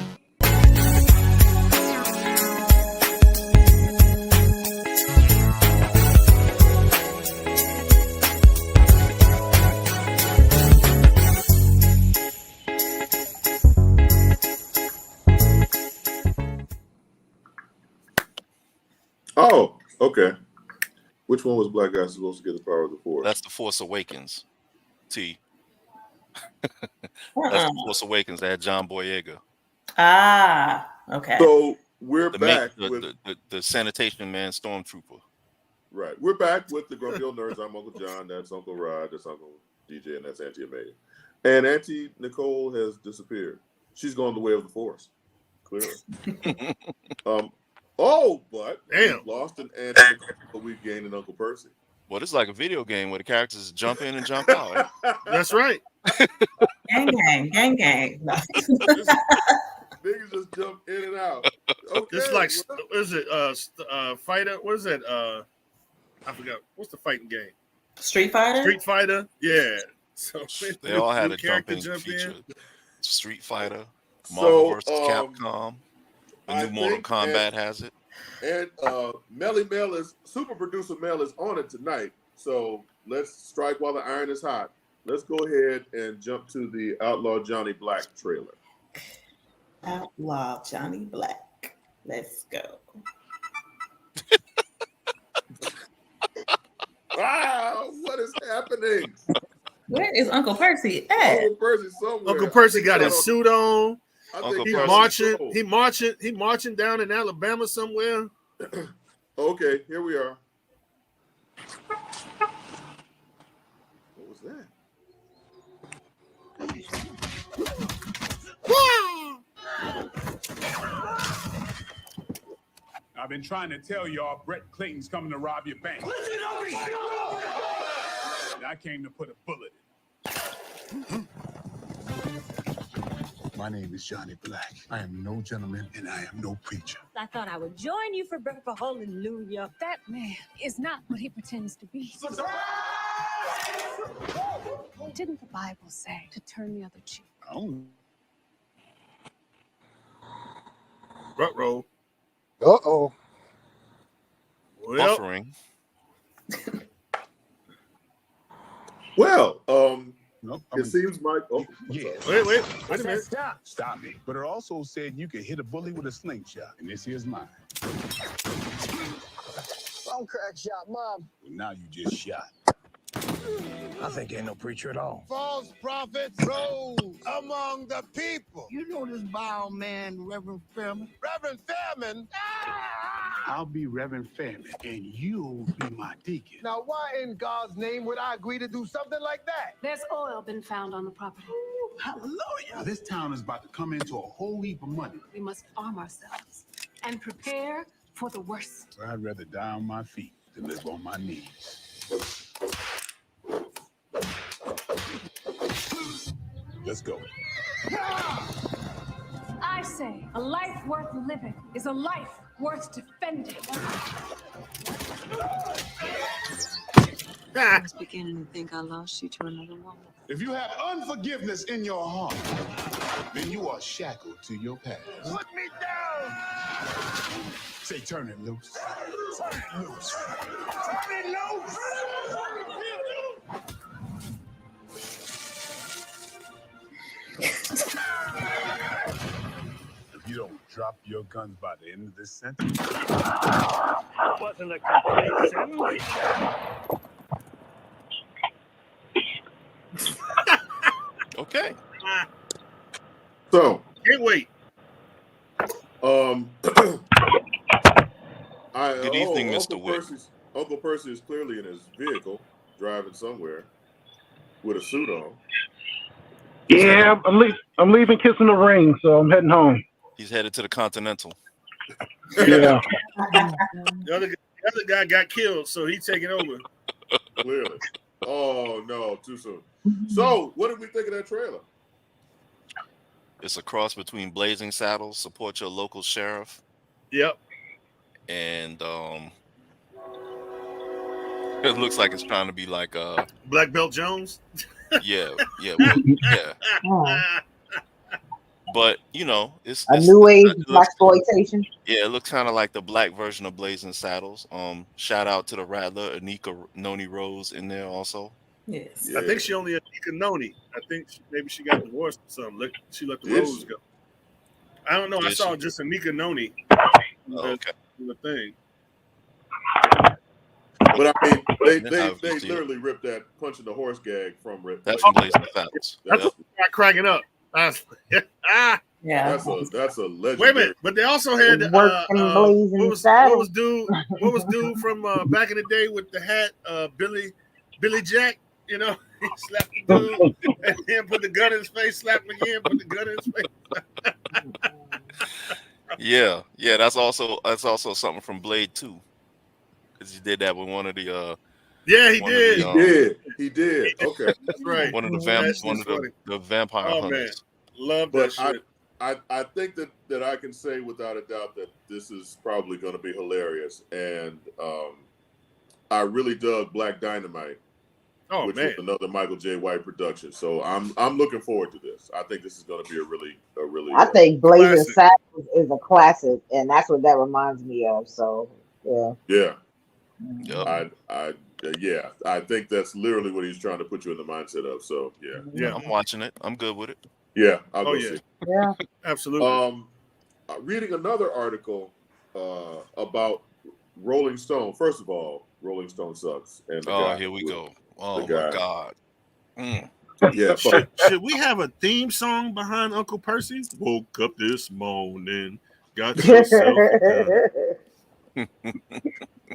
Oh, okay. Which one was Black guy supposed to get the power of the Force? That's the Force Awakens. T. That's the Force Awakens. That had John Boyega. Ah, okay. So we're back with the sanitation man, stormtrooper. Right. We're back with the Grumpy Old Nerds. I'm Uncle John. That's Uncle Rod. That's Uncle DJay. And that's Auntie Amayou. And Auntie Nicole has disappeared. She's gone the way of the Force. Clearly. But we lost an Auntie Nicole, but we've gained an Uncle Percy. Well, it's like a video game where the characters jump in and jump out. That's right. Gang. No. Niggas just jump in and out. Okay. It's like, what is it? Fighter? What is it? I forgot. What's the fighting game? Street Fighter? Street Fighter? Yeah. So they all had a jumping feature. Street Fighter, Marvel vs. Capcom. The new Mortal Kombat has it. And Melly Mel is, super producer Mel is on it tonight. So let's strike while the iron is hot. Let's go ahead and jump to the Outlaw Johnny Black trailer. Outlaw Johnny Black. Let's go. Wow, what is happening? Where is Uncle Percy at? Uncle Percy somewhere. Uncle Percy got his suit on. He marching down in Alabama somewhere. Okay, here we are. What was that? I've been trying to tell y'all Brett Clayton's coming to rob your bank. Listen up, and I came to put a bullet in. My name is Johnny Black. I am no gentleman and I am no preacher. I thought I would join you for breakfast. Hallelujah. That man is not what he pretends to be. Didn't the Bible say to turn the other cheek? Oh. Ruh-roh. Uh-oh. Well. Buffering. Well, nope, it seems like. Oh, yeah. Wait a minute. Stop me. But it also said you could hit a bully with a slingshot, and this here's mine. Don't crack shot, Mom. Well, now you just shot. I think ain't no preacher at all. False prophets rose among the people. You know this vile man, Reverend Fairman? Reverend Fairman? I'll be Reverend Fairman, and you'll be my deacon. Now, why in God's name would I agree to do something like that? There's oil been found on the property. Ooh, hallelujah. This town is about to come into a whole heap of money. We must arm ourselves and prepare for the worst. I'd rather die on my feet than live on my knees. Let's go. I say a life worth living is a life worth defending. I was beginning to think I lost you to another woman. If you have unforgiveness in your heart, then you are shackled to your past. Put me down! Say, turn it loose. Turn it loose. Turn it loose! If you don't drop your guns by the end of this sentence. Wasn't a complete sentence. Okay. So can't wait. Good evening, Mr. Wick. Uncle Percy is clearly in his vehicle, driving somewhere with a suit on. Yeah, I'm leaving Kissing the Ring, so I'm heading home. He's headed to the Continental. Yeah. The other guy got killed, so he's taking over. Clearly. Oh no, too soon. So, what did we think of that trailer? It's a cross between Blazing Saddles, Support Your Local Sheriff. Yep. And it looks like it's trying to be like Black Belt Jones. Yeah. But you know, it's new age blaxploitation. Yeah, it looks kind of like the black version of Blazing Saddles. Shout out to the Rattler, Anika Noni Rose in there also. Yes, I think she only Anika Noni. I think maybe she got divorced or something. She let the Rose go. I don't know. I saw just Anika Noni. Okay. The thing. But I mean, they literally ripped that punching the horse gag from Rick. That's from Blazing Saddles. That's cracking up. Yeah, that's a legendary. Wait a minute, but they also had what was dude from back in the day with the hat, Billy Jack, you know, he slapped the dude and then put the gun in his face, slapped him again, put the gun in his face. Yeah, that's also something from Blade 2. Because he did that with one of the yeah, he did. He did. Okay. That's right. One of the vampire hunters. Man. Love that shit. I think that I can say without a doubt that this is probably going to be hilarious. And I really dug Black Dynamite, which was another Michael J. White production. So I'm looking forward to this. I think this is going to be a really. I think Blazing Saddles is a classic, and that's what that reminds me of. So yeah. Yeah. I think that's literally what he's trying to put you in the mindset of. So yeah, I'm watching it. I'm good with it. Yeah, I'll go see. Yeah, absolutely. Reading another article about Rolling Stone. First of all, Rolling Stone sucks. And here we go. Oh my God. Yeah, should we have a theme song behind Uncle Percy? Woke up this morning, got yourself a gun.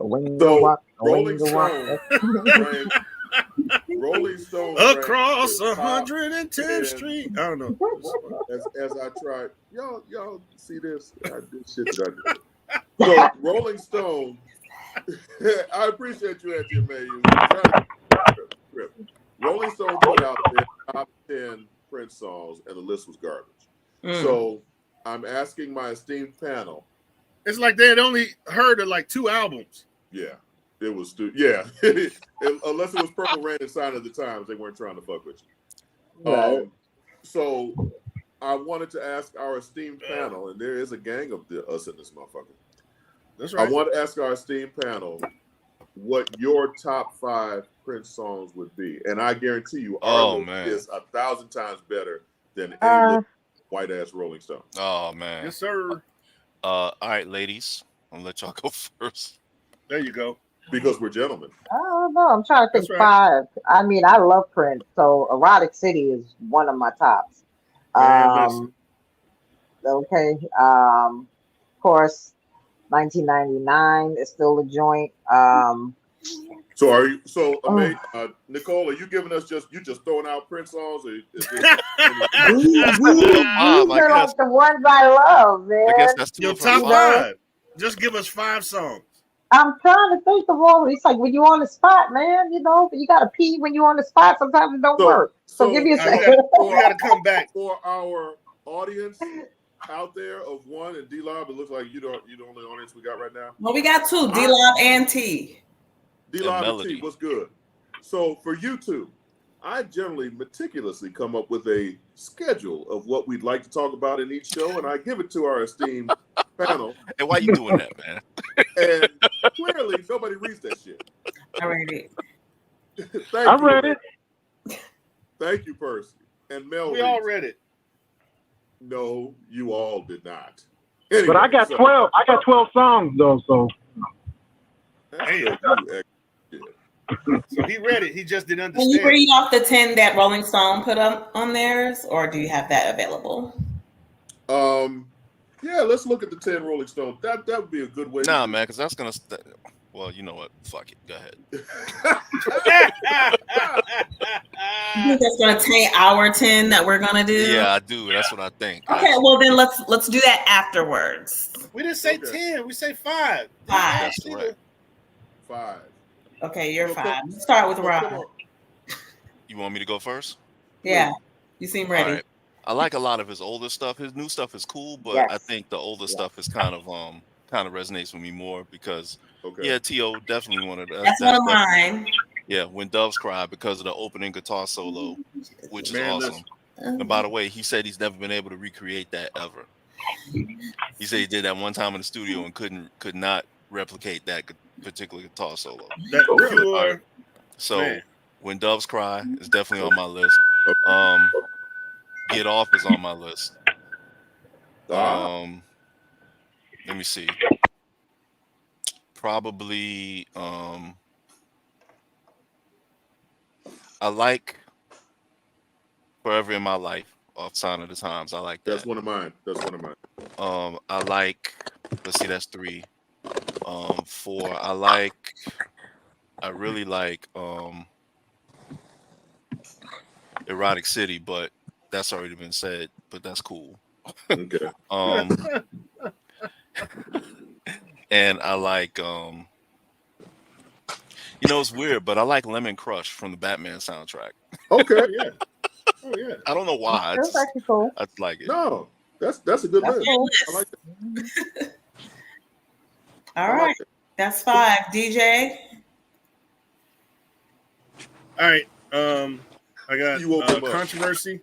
Rolling Stone across 110th Street. I don't know. As I tried, y'all see this? This shit that I do. So Rolling Stone, I appreciate you, Auntie Amayou. Rolling Stone put out their top 10 Prince songs, and the list was garbage. So I'm asking my esteemed panel. It's like they had only heard of like 2 albums. Yeah, it was. Unless it was Purple Rain and Sign of the Times, they weren't trying to fuck with you. Right. So I wanted to ask our esteemed panel, and there is a gang of us in this motherfucker. That's right. I want to ask our esteemed panel what your top 5 Prince songs would be, and I guarantee you, our list is 1,000 times better than any white ass Rolling Stone. Oh man, yes sir. All right, ladies, I'm gonna let y'all go first. There you go. Because we're gentlemen. I don't know. I'm trying to think. That's right. 5. I mean, I love Prince, so Erotic City is one of my tops. Okay. Of course, 1999 is still a joint. So are you? So, Nicole, are you giving us just throwing out Prince songs? Or is this, these are like the ones I love, man. I guess that's your top 5. Just give us 5 songs. I'm trying to think of all. It's like when you're on the spot, man. You know, you gotta pee when you're on the spot. Sometimes it don't work. So give me a second. We gotta come back for our audience out there of 1 and D-Lob. It looks like you're the only audience we got right now. Well, we got 2, D-Lob and T. D-Lob and T, what's good? So for you two, I generally meticulously come up with a schedule of what we'd like to talk about in each show, and I give it to our esteemed panel. And why you doing that, man? And clearly, nobody reads that shit. I read it. I read it. Thank you, Percy. And Mel. We all read it. No, you all did not. Anyway, but I got 12. I got 12 songs though. So. So he read it. He just didn't understand. Can you read off the 10 that Rolling Stone put up on theirs, or do you have that available? Yeah, let's look at the 10 Rolling Stone. That would be a good way. Nah, man, because that's gonna. Well, you know what? Fuck it. Go ahead. You think that's gonna taint our 10 that we're gonna do? Yeah, I do. That's what I think. Okay, well then let's do that afterwards. We didn't say 10. We say 5. 5. That's correct. 5. Okay, you're 5. Let's start with Rob. You want me to go first? Yeah, you seem ready. Right. I like a lot of his older stuff. His new stuff is cool, but I think the older stuff is kind of resonates with me more because T.O. definitely one of the. That's one of mine. Yeah, When Doves Cry, because of the opening guitar solo, which is awesome. And by the way, he said he's never been able to recreate that ever. He said he did that one time in the studio and could not replicate that particular guitar solo. So When Doves Cry is definitely on my list. Get Off is on my list. Let me see. Probably I like Forever in My Life off Sign of the Times. I like that. That's one of mine. I like. Let's see, that's 3. 4. I really like Erotic City, but that's already been said. But that's cool. Okay. And I like it's weird, but I like Lemon Crush from the Batman soundtrack. Okay, yeah. Oh yeah. I don't know why. That's actually cool. I like it. No, that's a good list. Cool. I like that. All right. That's 5. DJay. All right. I got Controversy.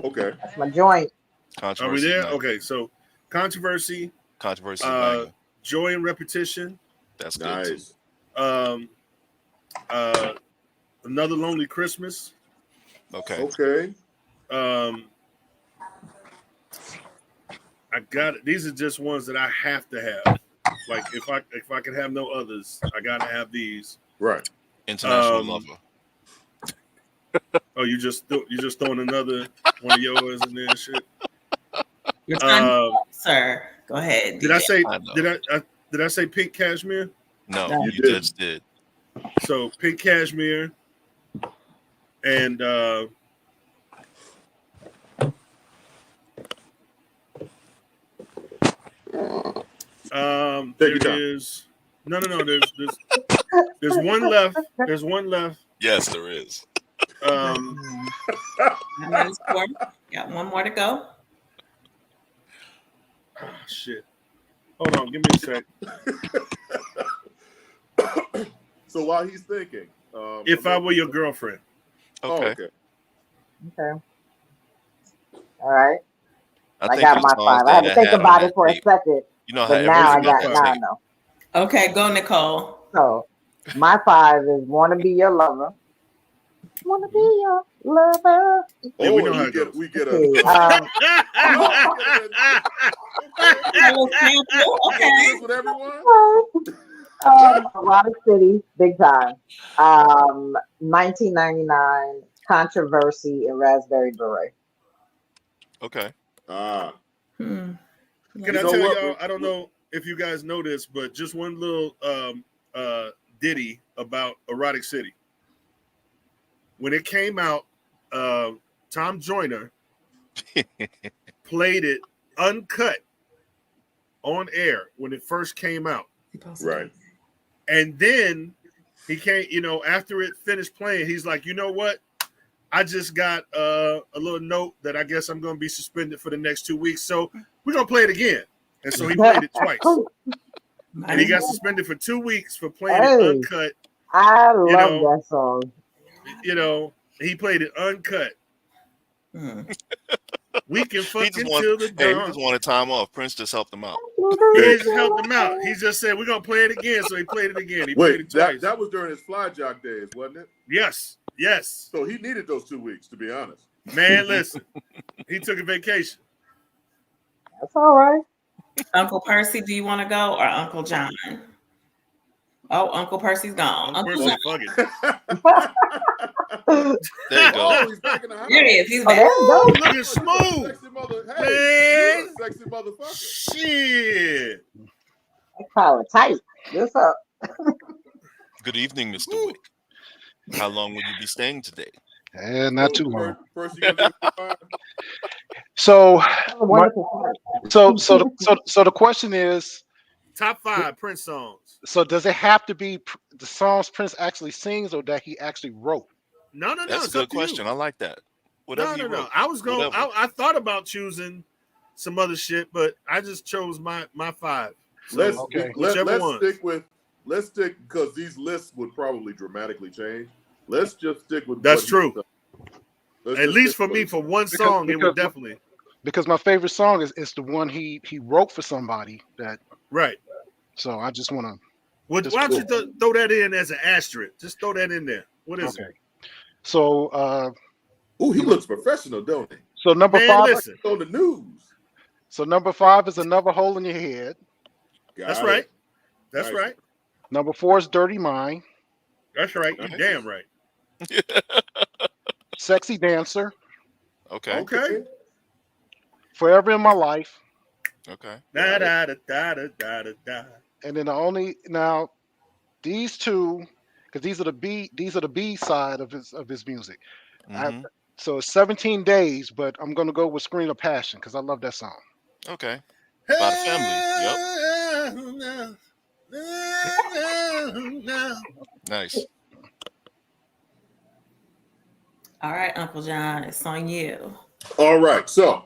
Okay. That's my joint. Are we there? Okay, so Controversy. Joy and Repetition. That's good nice. Too. Another Lonely Christmas. Okay. I got it. These are just ones that I have to have. Like if I can have no others, I gotta have these. Right. International Lover. Oh, you just throwing another one of yours in there and shit. Your time, sir. Go ahead. Did DJ. did I say Pink Cashmere? No, you just did. So Pink Cashmere and there is no. There's one left. There's one left. Yes, there is. Got one more to go. Oh, shit. Hold on, give me a sec. So while he's thinking, If I Were Your Girlfriend. Okay. Okay. All right. I got my 5. I had to think about it for a second. You know how but now I know. Okay, go Nicole. So my 5 is "Wanna Be Your Lover." Wanna be your lover. Yeah, we know how we get okay. with everyone. Erotic City, big time. 1999, Controversy, and Raspberry Beret. Okay. Can I tell y'all? I don't know if you guys know this, but just one little ditty about Erotic City. When it came out, Tom Joyner played it uncut on air when it first came out. Right. And then he came, after it finished playing, he's like, you know what? I just got a little note that I guess I'm going to be suspended for the next 2 weeks. So we're going to play it again. And so he played it twice. And he got suspended for 2 weeks for playing it uncut. I love that song. He played it uncut. We can fuck until the dawn. He just wanted time off. Prince just helped him out. He just helped him out. He just said, we're going to play it again. So he played it again. He played it twice. That was during his fly jock days, wasn't it? Yes. So he needed those 2 weeks, to be honest. Man, listen. He took a vacation. That's all right. Uncle Percy, do you want to go, or Uncle John? Oh, Uncle Percy's gone. Uncle Percy, fuck it. There you go. He's back in the house. There he is. He's back. Look at smooth. Sexy mother. Man. Hey, sexy motherfucker. Shit. I call it tight. What's up? Good evening, Mr. Wick. How long will you be staying today? Not too long. First, you gonna do So the question is, top 5 Prince songs. So does it have to be the songs Prince actually sings, or that he actually wrote? No. That's a good question. I like that. Whatever you wrote. I was going. I thought about choosing some other shit, but I just chose my 5. So, let's one. stick because these lists would probably dramatically change. Let's just stick with. That's true. At least for me, for one song, it would definitely. Because my favorite song is the one he wrote for somebody that. Right. So I just want to. Why don't you throw that in as an asterisk? Just throw that in there. What is it? So. He looks professional, don't he? So number 5. Listen. On the news. So number 5 is Another Hole in Your Head. That's right. That's right. Number 4 is Dirty Mind. That's right. You're damn right. Sexy Dancer. Okay. Okay. Forever in My Life. Okay. Da da da da da da da. And then these two, because these are the B side of his music. Mm-hmm. So it's 17 Days, but I'm gonna go with Scream of Passion because I love that song. Okay. By the family. Yep. Nice. All right, Uncle John, it's on you. All right, so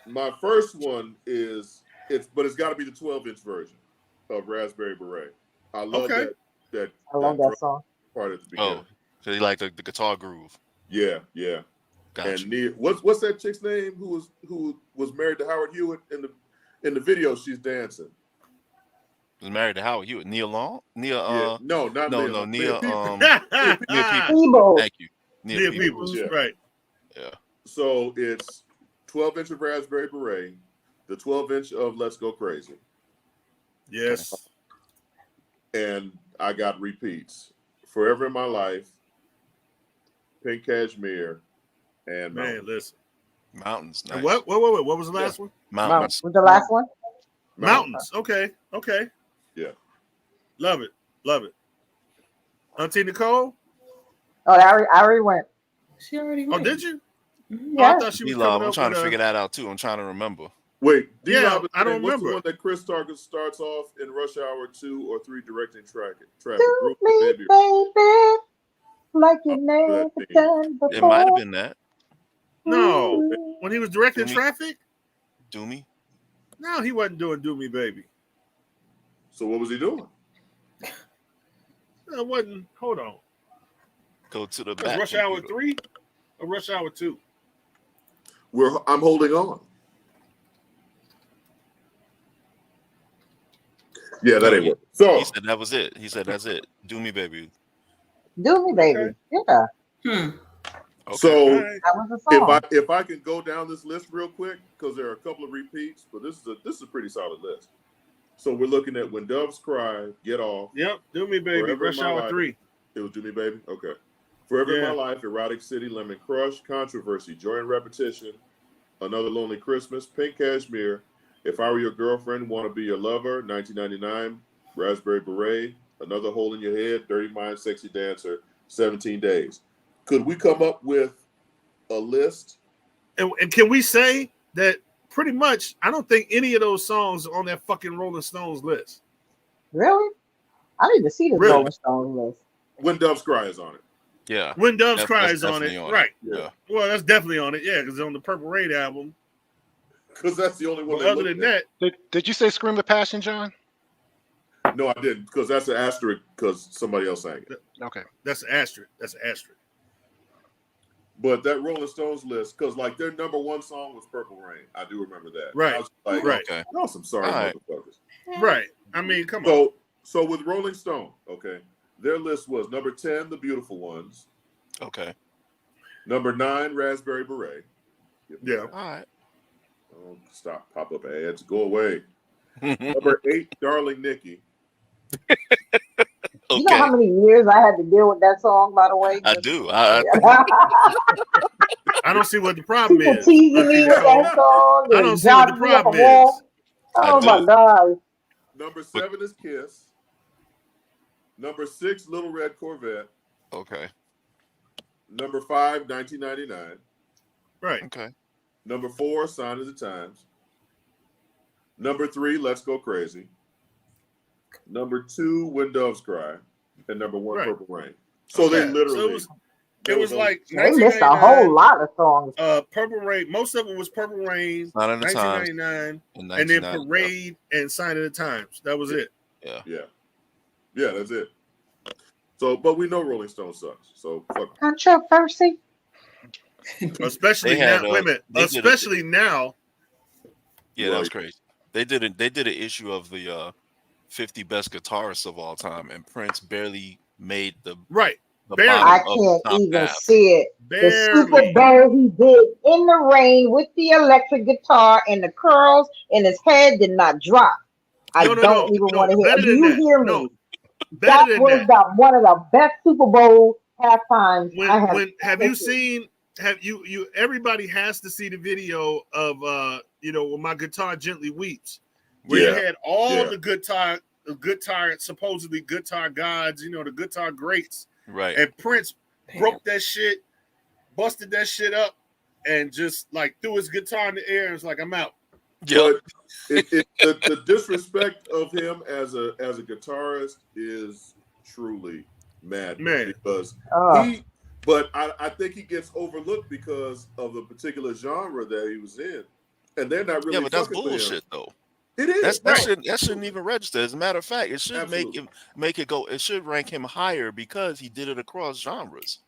my first one is it's got to be the 12-inch version of Raspberry Beret. I love that I love that song. Part at the beginning. Oh, so you like the guitar groove? Yeah. Gotcha. And what's that chick's name who was married to Howard Hewitt in the video? She's dancing. Was married to Howard Hewitt. Nia Long? No, not no, Nia. Nia. Nia Peoples. Thank you. Nia Peoples. Yeah. Right. Yeah. So it's 12-inch of Raspberry Beret, the 12-inch of Let's Go Crazy. Yes. And I got repeats. Forever in My Life, Pink Cashmere, and listen. Mountains. Nice. And what was the last one? Mountains. What's the last one? Mountains. Okay. Yeah. Love it. Auntie Nicole? Oh, I already went. She already went. Oh, did you? Yeah. I thought she was coming up I'm trying to with figure that out too. I'm trying to remember. Wait, yeah, I don't what's remember. the one that Chris Target starts off in Rush Hour 2 or 3 directing traffic? Do me, baby, like you never done before. It might have been that. No, when he was directing Traffic? Do Me? No, he wasn't doing Do Me, Baby. So what was he doing? It wasn't. Hold on. Go to the back. Rush Hour 3 or Rush Hour 2? I'm holding on. Yeah, that ain't what. So he said that was it. He said that's it. Do Me, Baby. Do Me, Baby. Okay. Yeah. Okay. So That was the song. if I can go down this list real quick, because there are a couple of repeats, but this is a pretty solid list. So we're looking at When Doves Cry, Get Off. Yep, Do Me, Baby. Forever Rush in My Hour Life. 3. It was Do Me, Baby? Okay. Forever in Yeah. My Life, Erotic City, Lemon Crush, Controversy, Joy and Repetition, Another Lonely Christmas, Pink Cashmere, If I Were Your Girlfriend, Want to Be Your Lover, 1999, Raspberry Beret, Another Hole in Your Head, Dirty Mind, Sexy Dancer, 17 Days. Could we come up with a list? And can we say that pretty much, I don't think any of those songs are on that fucking Rolling Stones list. Really? I need to see this Rolling Stones list. When Doves Cry is on it. Yeah. When Doves Cry is on it. definitely Right. Yeah. Well, that's definitely on it. Yeah, because it's on the Purple Rain album. Because that's the only one. But other than that, Did you say Scream of Passion, John? No, I didn't, because that's an asterisk because somebody else sang it. Okay. That's an asterisk. But that Rolling Stones list, because like their number one song was Purple Rain. I do remember that. Right. I was like, Right. Okay. Oh, some sorry motherfuckers. Right. I mean, come on. So with Rolling Stone, okay, their list was number 10, The Beautiful Ones. Okay. Number 9, Raspberry Beret. Yeah. All right. Oh, stop. Pop up ads. Go away. Number 8, Darling Nikki. You know how many years I had to deal with that song, by the way? I do. I don't see what the problem People is. teasing me with that song. I don't see what the problem is. Oh my God. Number 7 is Kiss. Number 6, Little Red Corvette. Okay. Number 5, 1999. Right. Okay. Number 4, Sign of the Times. Number 3, Let's Go Crazy. Number 2, When Doves Cry. And number 1, Right. Purple Rain. So they literally... it was like They missed a whole lot of songs. Purple Rain. Most of it was Purple Rain, Sign of the Times, 1999, and and then 1999, Parade and Sign of the Times. That was it. Yeah. Yeah, that's it. So, but we know Rolling Stone sucks. So, fuck 'em. Controversy. Especially They had, now. Wait a minute. they did Especially now. Yeah, that was crazy. They did an issue of the 50 best guitarists of all time, and Prince barely made the right. The Barely. I bottom of the can't top even half. see it. The Super Bowl he did in the rain with the electric guitar and the curls in his head did not drop. I don't even want to hear. Do you hear me? That was one of the best Super Bowl halftime. Have you seen? Have you? Everybody has to see the video of when my guitar gently weeps, where you had all the guitar supposedly guitar gods, the guitar greats, right? And Prince broke that shit, busted that shit up, and just like threw his guitar in the air and was like, "I'm out." But the disrespect of him as a guitarist is truly mad, because But I think he gets overlooked because of the particular genre that he was in, and they're not really. Yeah, but that's bullshit, though. It is. That shouldn't even register. As a matter of fact, it should make it go. It should rank him higher because he did it across genres.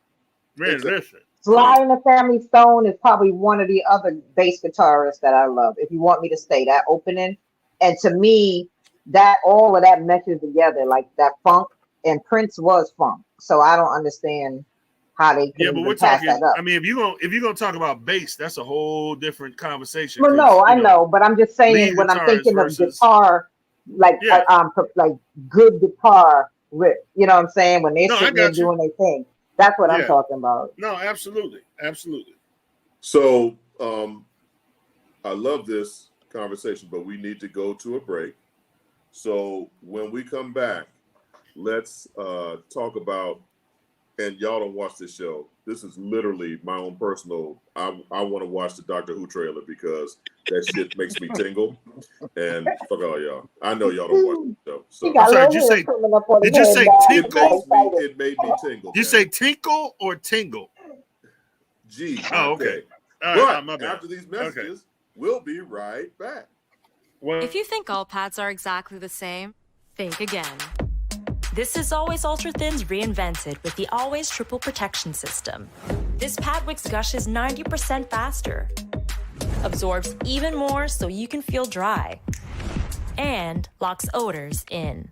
Man, listen. Sly and the Family Stone is probably one of the other bass guitarists that I love. If you want me to say that opening, and to me, that all of that meshes together, like that funk. And Prince was funk, so I don't understand how they can but we're pass talking. that up. I mean, if you're gonna talk about bass, that's a whole different conversation. Well, no, I know, but I'm just saying when I'm thinking of guitar, like good guitar riff. You know what I'm saying? When they're sitting there doing their thing, that's what I'm talking about. No, absolutely. So, I love this conversation, but we need to go to a break. So when we come back, let's talk about. And y'all don't watch this show. This is literally my own personal. I want to watch the Doctor Who trailer because that shit makes me tingle. And fuck all y'all. I know y'all don't watch the show. So. I'm sorry, did you say tinkle? It made me tingle. Did you say tinkle or tingle? G. Oh, okay. All right, my bad. After these messages, we'll be right back. If you think all pads are exactly the same, think again. This is Always Ultra Thins reinvented with the Always Triple Protection System. This pad wicks gushes 90% faster, absorbs even more so you can feel dry, and locks odors in.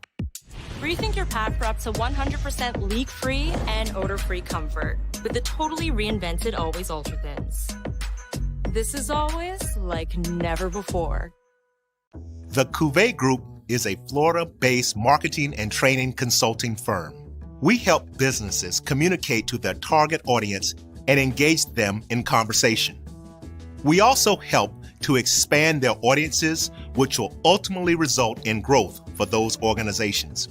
Rethink your pad for up to 100% leak-free and odor-free comfort with the totally reinvented Always Ultra Thins. This is always like never before. The Cuvée Group is a Florida-based marketing and training consulting firm. We help businesses communicate to their target audience and engage them in conversation. We also help to expand their audiences, which will ultimately result in growth for those organizations.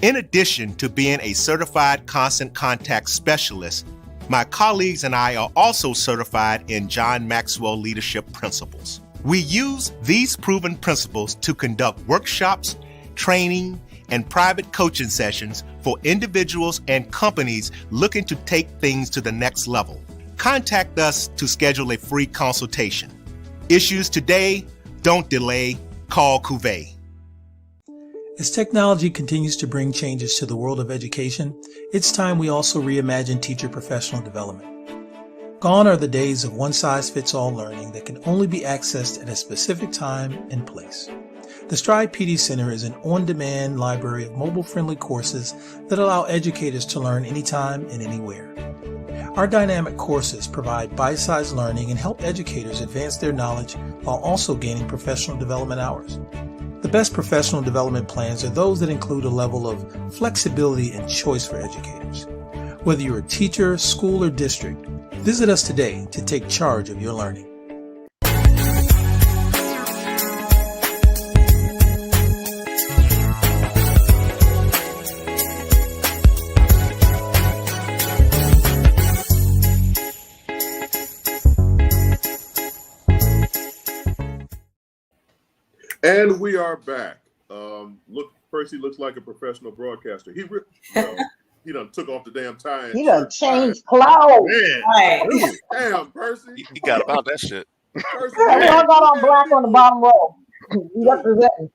In addition to being a certified constant contact specialist, my colleagues and I are also certified in John Maxwell Leadership Principles. We use these proven principles to conduct workshops, training, and private coaching sessions for individuals and companies looking to take things to the next level. Contact us to schedule a free consultation. Issues today, don't delay, call Cuvée. As technology continues to bring changes to the world of education, it's time we also reimagine teacher professional development. Gone are the days of one-size-fits-all learning that can only be accessed at a specific time and place. The Stride PD Center is an on-demand library of mobile-friendly courses that allow educators to learn anytime and anywhere. Our dynamic courses provide bite-sized learning and help educators advance their knowledge while also gaining professional development hours. The best professional development plans are those that include a level of flexibility and choice for educators. Whether you're a teacher, school, or district, visit us today to take charge of your learning. And we are back. Look, Percy looks like a professional broadcaster. He done took off the damn tie. He done changed clothes. Man. Damn, Percy. He got about that shit. Percy, we all got on black on the bottom row. You representing.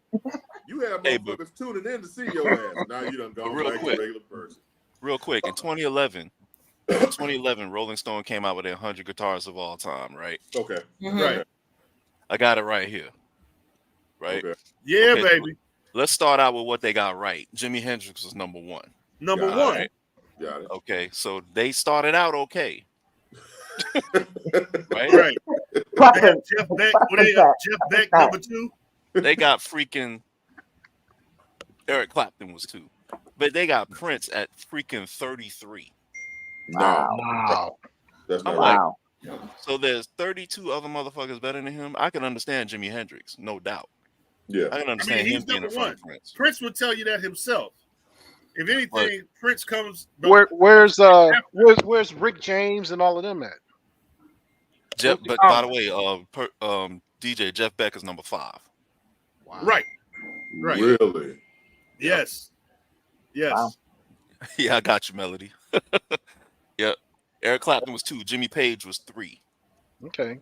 You have motherfuckers tuning in to see your ass. Now you done gone back to regular person. Real quick, in 2011, Rolling Stone came out with 100 guitars of all time, right? Okay. Mm-hmm. Right. I got it right here. Right? Okay. Yeah, okay, baby. Let's start out with what they got right. Jimi Hendrix was number one. Number Got one. It. Got it. Okay, so they started out okay. right? Right. Jeff Beck number two. They got freaking Eric Clapton was two. But they got Prince at freaking 33. No. That's not right. So there's 32 other motherfuckers better than him. I can understand Jimi Hendrix, no doubt. Yeah, I can understand him being in front of Prince. Prince would tell you that himself. If anything, Prince comes. Where's Rick James and all of them at? But by the way, DJ Jeff Beck is number 5. Wow. Right. Really? Yes. Wow. Yeah, I got you, Melody. Yep. Eric Clapton was 2. Jimmy Page was 3. Okay.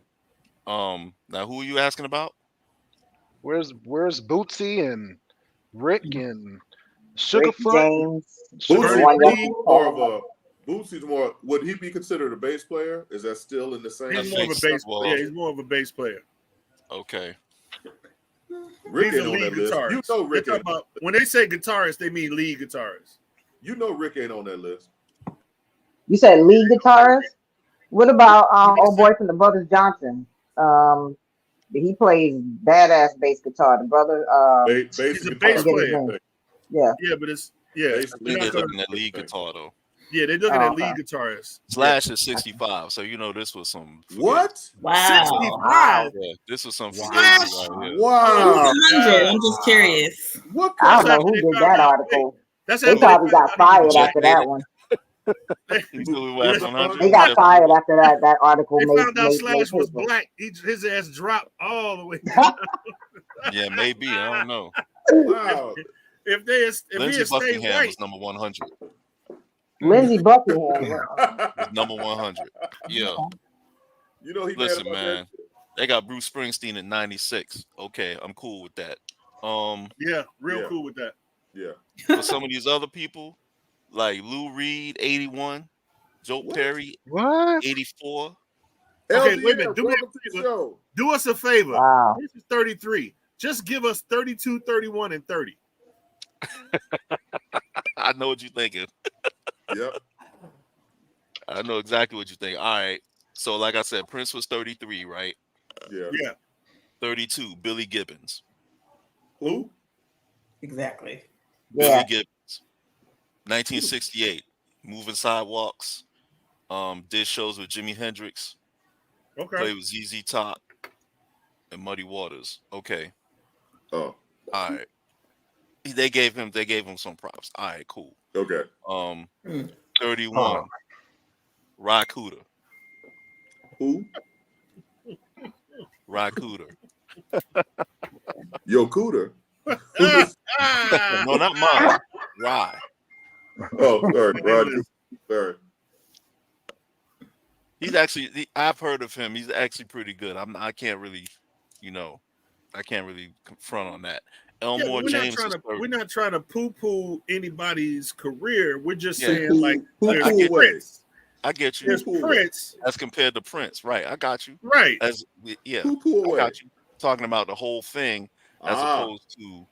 Now who are you asking about? Where's Bootsy and Rick and Sugarfoot? Bootsy's more. Would he be considered a bass player? Is that still in the same? He's more of a bass player. Yeah, he's more of a bass player. Okay. Rick He's ain't a on lead that list. guitarist. You know Rick ain't. When they say guitarist, they mean lead guitarist. You know Rick ain't on that list. You said lead guitarist? What about old boy from the Brothers Johnson? He plays badass bass guitar. The brother, he's a bass player. Yeah, but it's they're looking at lead guitar though. Yeah, they're looking at lead guitarists. Slash is 65, so this was some. What? Wow. Yeah, this was some. Wow. I'm just curious. What? I don't know who did that article. They probably got fired after that one. They got fired after that article. They found out Slash was black. His ass dropped all the way. Yeah, maybe. I don't know. Wow. If Lindsey he had stayed Buckingham white, was number 100. Lindsey Buckingham. Number 100. Yeah. You know he. Listen, man. They got Bruce Springsteen at 96. Okay, I'm cool with that. Yeah, cool with that. Yeah. For some of these other people, like Lou Reed, 81, Joe Perry, 84. Okay, wait a minute. Do us a favor. Wow. This is 33. Just give us 32, 31, and 30. I know what you're thinking. Yep. I know exactly what you think. All right. So, like I said, Prince was 33, right? Yeah. 32, Billy Gibbons. Who? Exactly. Billy Gibbons. 1968, Moving Sidewalks. Did shows with Jimi Hendrix. Okay. Played with ZZ Top and Muddy Waters. Okay. Oh. All right. They gave him some props. All right, cool. Okay. 31. Ry Cooder. Who? Ry Cooder. Yo, Cooder. No, not mine. Ry. Oh, sorry. Roger. Sorry. He's actually. I've heard of him. He's actually pretty good. I can't really confront on that. Elmore James. We're not trying to poo-poo anybody's career. We're just saying Prince. I get you. There's Prince as compared to Prince, right? I got you. Right. I got you. Talking about the whole thing as opposed to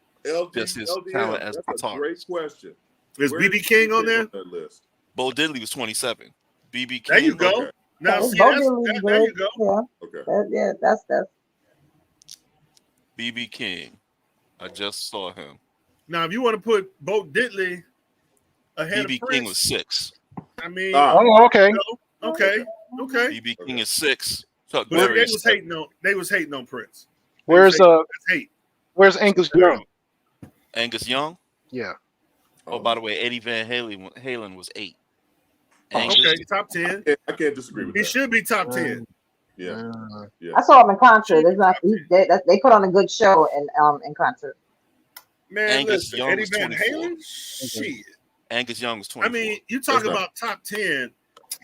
just his talent as a guitarist. Great question. Is BB King on there? That list? Bo Diddley was 27. BB King. There you go. Okay. Now, Bo see, there you go. Yeah. Okay. That's. BB King. I just saw him. Now, if you want to put Bo Diddley ahead of Prince, BB King was 6. I mean, okay. Okay. BB King is 6. But they was hating on Prince. Where's hate? Where's Angus Young? Angus Young? Yeah. Oh, by the way, Eddie Van Halen was 8. Okay, top 10. I can't disagree with that. He should be top 10. Yeah. I saw him in concert. They put on a good show in concert. Man, Angus listen, Young Eddie was Van 24. Halen? Shit. Angus Young was 24. I mean, you talk about top 10.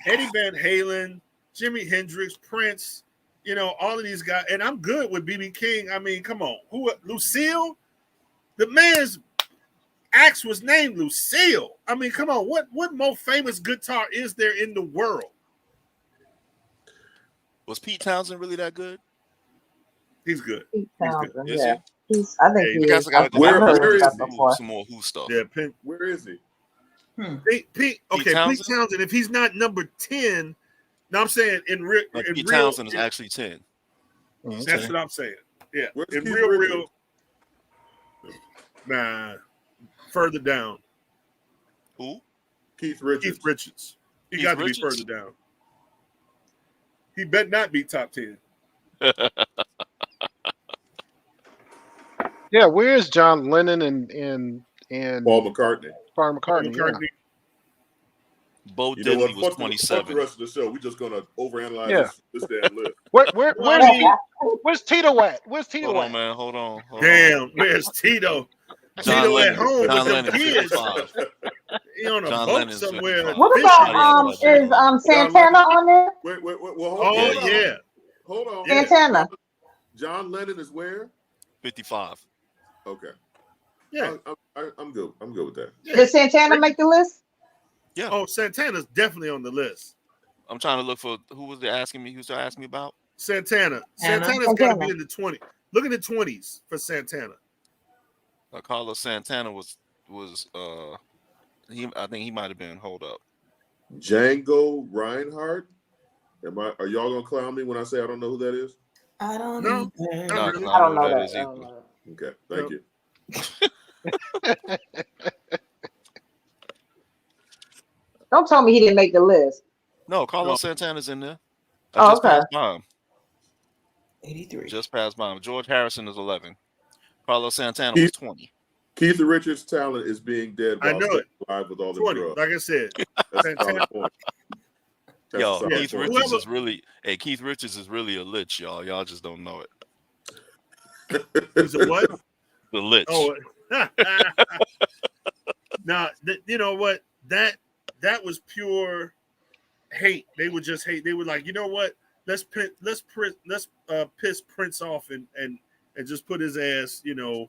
Eddie Van Halen, Jimi Hendrix, Prince, all of these guys. And I'm good with BB King. I mean, come on. Lucille? The man's axe was named Lucille. I mean, come on. What more famous guitar is there in the world? Was Pete Townsend really that good? He's good. Pete Townsend, Is yeah. he? I think he is. Where is he? Some more Who stuff. Yeah, where is he? Pete Townsend, if he's not number 10, no, I'm saying Pete Townsend is actually 10. That's what I'm saying. Yeah. Where's In Keith real, Richards? nah, further down. Who? Keith Richards. He got to be further down. He bet not be top 10. Yeah, where's John Lennon and Paul McCartnney? Paul McCartney. Yeah. Bo Diddley was 27. Fuck the rest of the show. We're just gonna overanalyze this damn list. Where's Tito at? Where's Tito Hold at? on, man. Hold on. Damn, where's Tito? Tito at home with them kids. He on a boat somewhere. What about is Santana on there? Wait, hold on. Oh yeah. Hold on. Santana. John Lennon is where? 55. Okay. Yeah. I'm good. I'm good with that. Did Santana make the list? Yeah. Oh, Santana's definitely on the list. I'm trying to look for who was asking me about? Santana's got to be in the 20s. Look at the 20s for Santana. Carlos Santana was I think he might have been. Hold up. Django Reinhardt. Are y'all gonna clown me when I say I don't know who that is? I don't know. either. No, I don't know that. Okay, thank you. Don't tell me he didn't make the list. No, Carlos Santana's in there. Just passed by him. 83. Just passed by him. George Harrison is 11. Carlos Santana was 20. Keith Richards' talent is being dead. I know it. Live with all the 20, drugs. like I said. Santana. Yo, Keith Richards is really. Hey, Keith Richards is really a lich, y'all. Y'all just don't know it. He's a what? The lich. Oh, now you know what? That was pure hate. They would just hate. They were like, you know what? Let's piss Prince off and just put his ass, you know,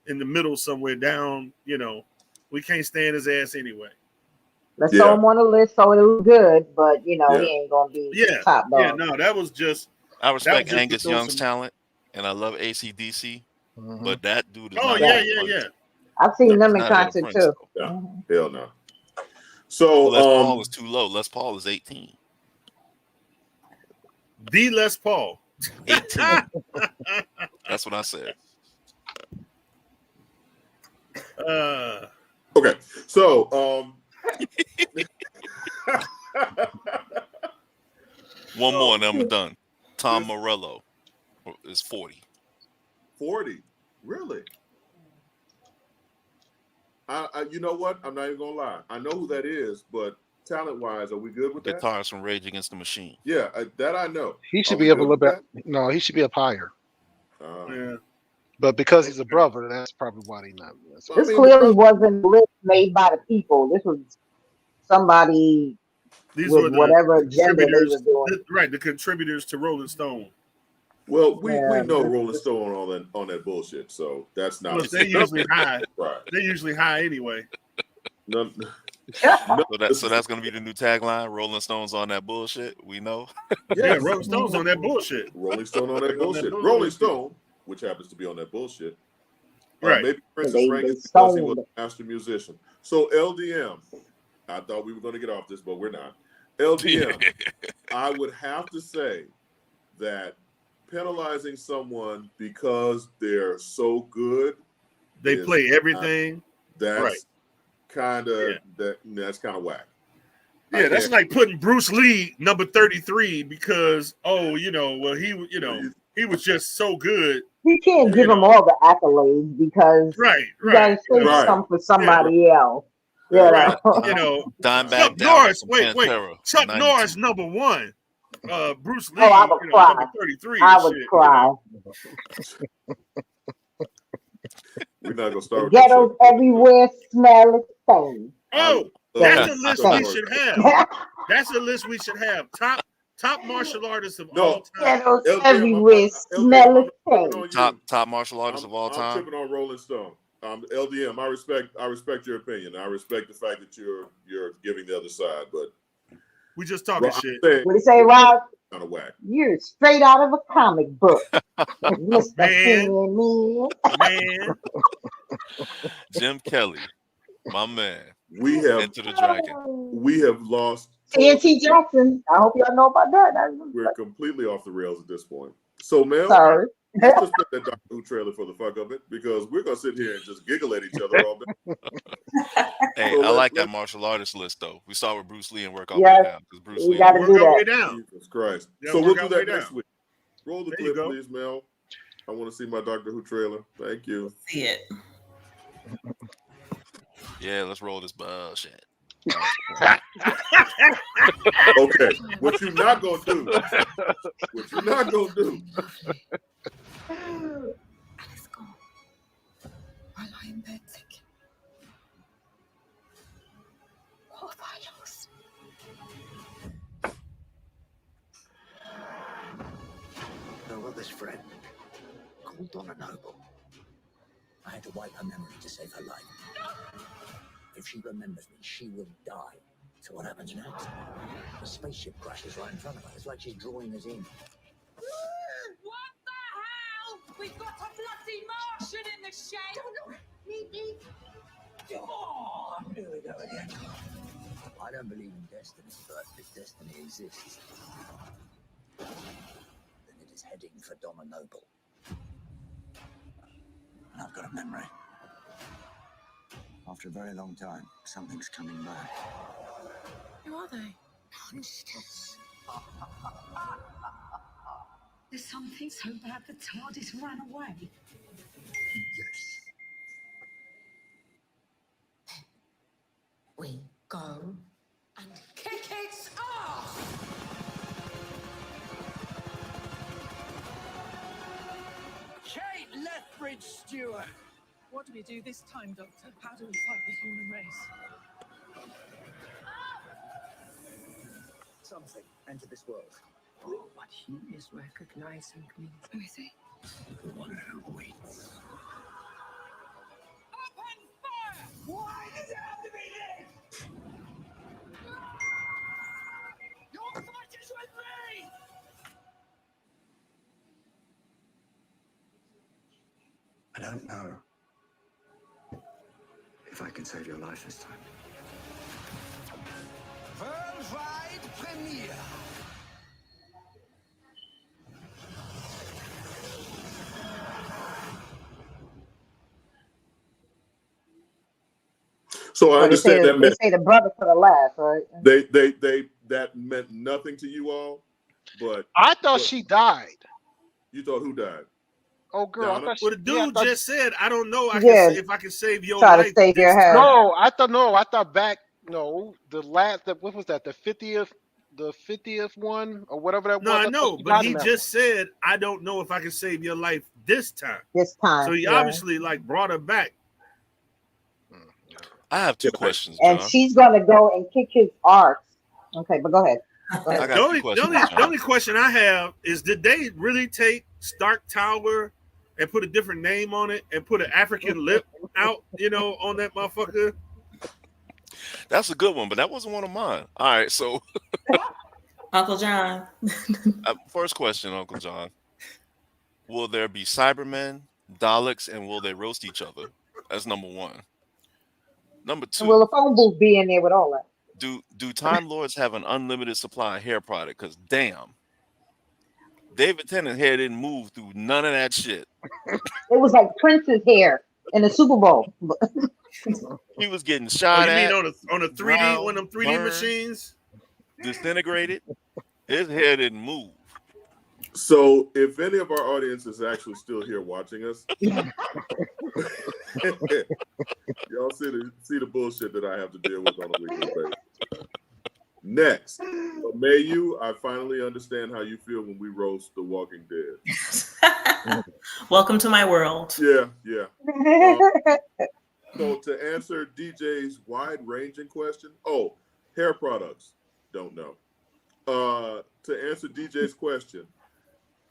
in the middle somewhere down. You know, we can't stand his ass anyway. Let's throw him on the list so it was good, but you know he ain't gonna be top dog. Yeah, no, that was just. I respect Angus Young's talent, and I love AC/DC, but that dude is. Yeah. I've seen them in concert too. Yeah. Hell no. So Les Paul was too low. Les Paul is 18. The Les Paul. 18. That's what I said. Okay, so one more and I'm done. Tom Morello is 40. 40? Really? You know what? I'm not even gonna lie. I know who that is, but talent-wise, are we good with that? Guitarist from Rage Against the Machine. Yeah, that I know. He should be up a little bit. No, he should be up higher. Yeah. But because he's a brother, that's probably why he's not. This clearly wasn't a list made by the people. This was somebody with whatever agenda they were doing. Right, the contributors to Rolling Stone. Well, we know Rolling Stone on that bullshit, so that's not. They're usually high. Right. They're usually high anyway. So that's gonna be the new tagline. Rolling Stones on that bullshit. We know. Yeah, Rolling Stones on that bullshit. Rolling Stone on that bullshit. Rolling Stone, which happens to be on that bullshit. Right. Maybe Princess Reagan because he was a master musician. So LDM, I thought we were going to get off this, but we're not. LDM, I would have to say that penalizing someone because they're so good, they play everything. That's kind of that's kind of whack. Yeah, that's like putting Bruce Lee number 33 because he was just so good. You can't give him all the accolades because you gotta say something for somebody else. Yeah, you know, Chuck Norris. Wait, Chuck Norris number 1. Bruce Lee. I would cry. Number 33. I would cry. We're not gonna start. Ghettos everywhere, smell the same. Oh, that's a list we should have. That's a list we should have. Top martial artists of all time. Ghettos everywhere, smell the same. Top martial artists of all time. I'm tripping on Rolling Stone. LDM, I respect your opinion. I respect the fact that you're giving the other side, but we just talking shit. What do you say, Rob? Kind of whack. You're straight out of a comic book. Man. Jim Kelly, my man. We have Enter the Dragon. We have lost TNT Jackson. I hope y'all know about that. We're completely off the rails at this point. So, Mel, sorry. let's just put that Doctor Who trailer for the fuck of it, because we're gonna sit here and just giggle at each other all day. Hey, so I like that martial artist list though. We start with Bruce Lee and work our way down. Because Bruce we Lee got to do that. Jesus Christ. So we'll do that next week. Roll the clip, please, Mel. I want to see my Doctor Who trailer. Thank you. See it. Yeah, let's roll this bullshit. Okay, what you not gonna do? What you not gonna do? Let's go. While I'm in bed thinking, what have I lost? I've got this friend called Donna Noble. I had to wipe her memory to save her life. If she remembers me, she will die. So what happens next? The spaceship crashes right in front of her. It's like she's drawing us in. What the hell? We've got a bloody Martian in the shade. Oh, here we go again. I don't believe in destiny, but if destiny exists, then it is heading for Donna Noble. And I've got a memory. After a very long time, something's coming back. Who are they? Monsters. There's something so bad the TARDIS ran away. Yes. We go and kick its ass! Kate Lethbridge Stewart! What do we do this time, Doctor? How do we fight the human race? Something entered this world. But he is recognizing me. Who is he? The one who waits. Open fire! Why does it have to be this? Your fight is with me! I don't know if I can save your life this time. Worldwide premiere. So I understand that they say the brother for the last, right? They that meant nothing to you all, but I thought she died. You thought who died? Oh, girl. I thought Well, the dude just said, "I don't know if I can save your Try life." to save your head. No, I thought back. No, the last. What was that? The 50th one or whatever that was. No, I know, but he just said, "I don't know if I can save your life this time." This time. So he obviously like brought her back. I have two questions, and John. she's gonna go and kick his arse. Okay, but go ahead. The only question I have is, did they really take Stark Tower and put a different name on it and put an African lip out, on that motherfucker? That's a good one, but that wasn't one of mine. All right, so Uncle John. First question, Uncle John. Will there be Cybermen, Daleks, and will they roast each other? That's number one. Number two. Will the phone booth be in there with all that? Do Time Lords have an unlimited supply of hair product? Because damn, David Tennant's hair didn't move through none of that shit. It was like Prince's hair in the Super Bowl. He was getting shot at. You mean on a 3D, one of them 3D machines? Disintegrated. His hair didn't move. So if any of our audience is actually still here watching us, y'all see the bullshit that I have to deal with on a weekly basis. Next, Amayou, I finally understand how you feel when we roast The Walking Dead. Welcome to my world. Yeah. So to answer DJ's wide-ranging question, hair products, don't know. To answer DJ's question,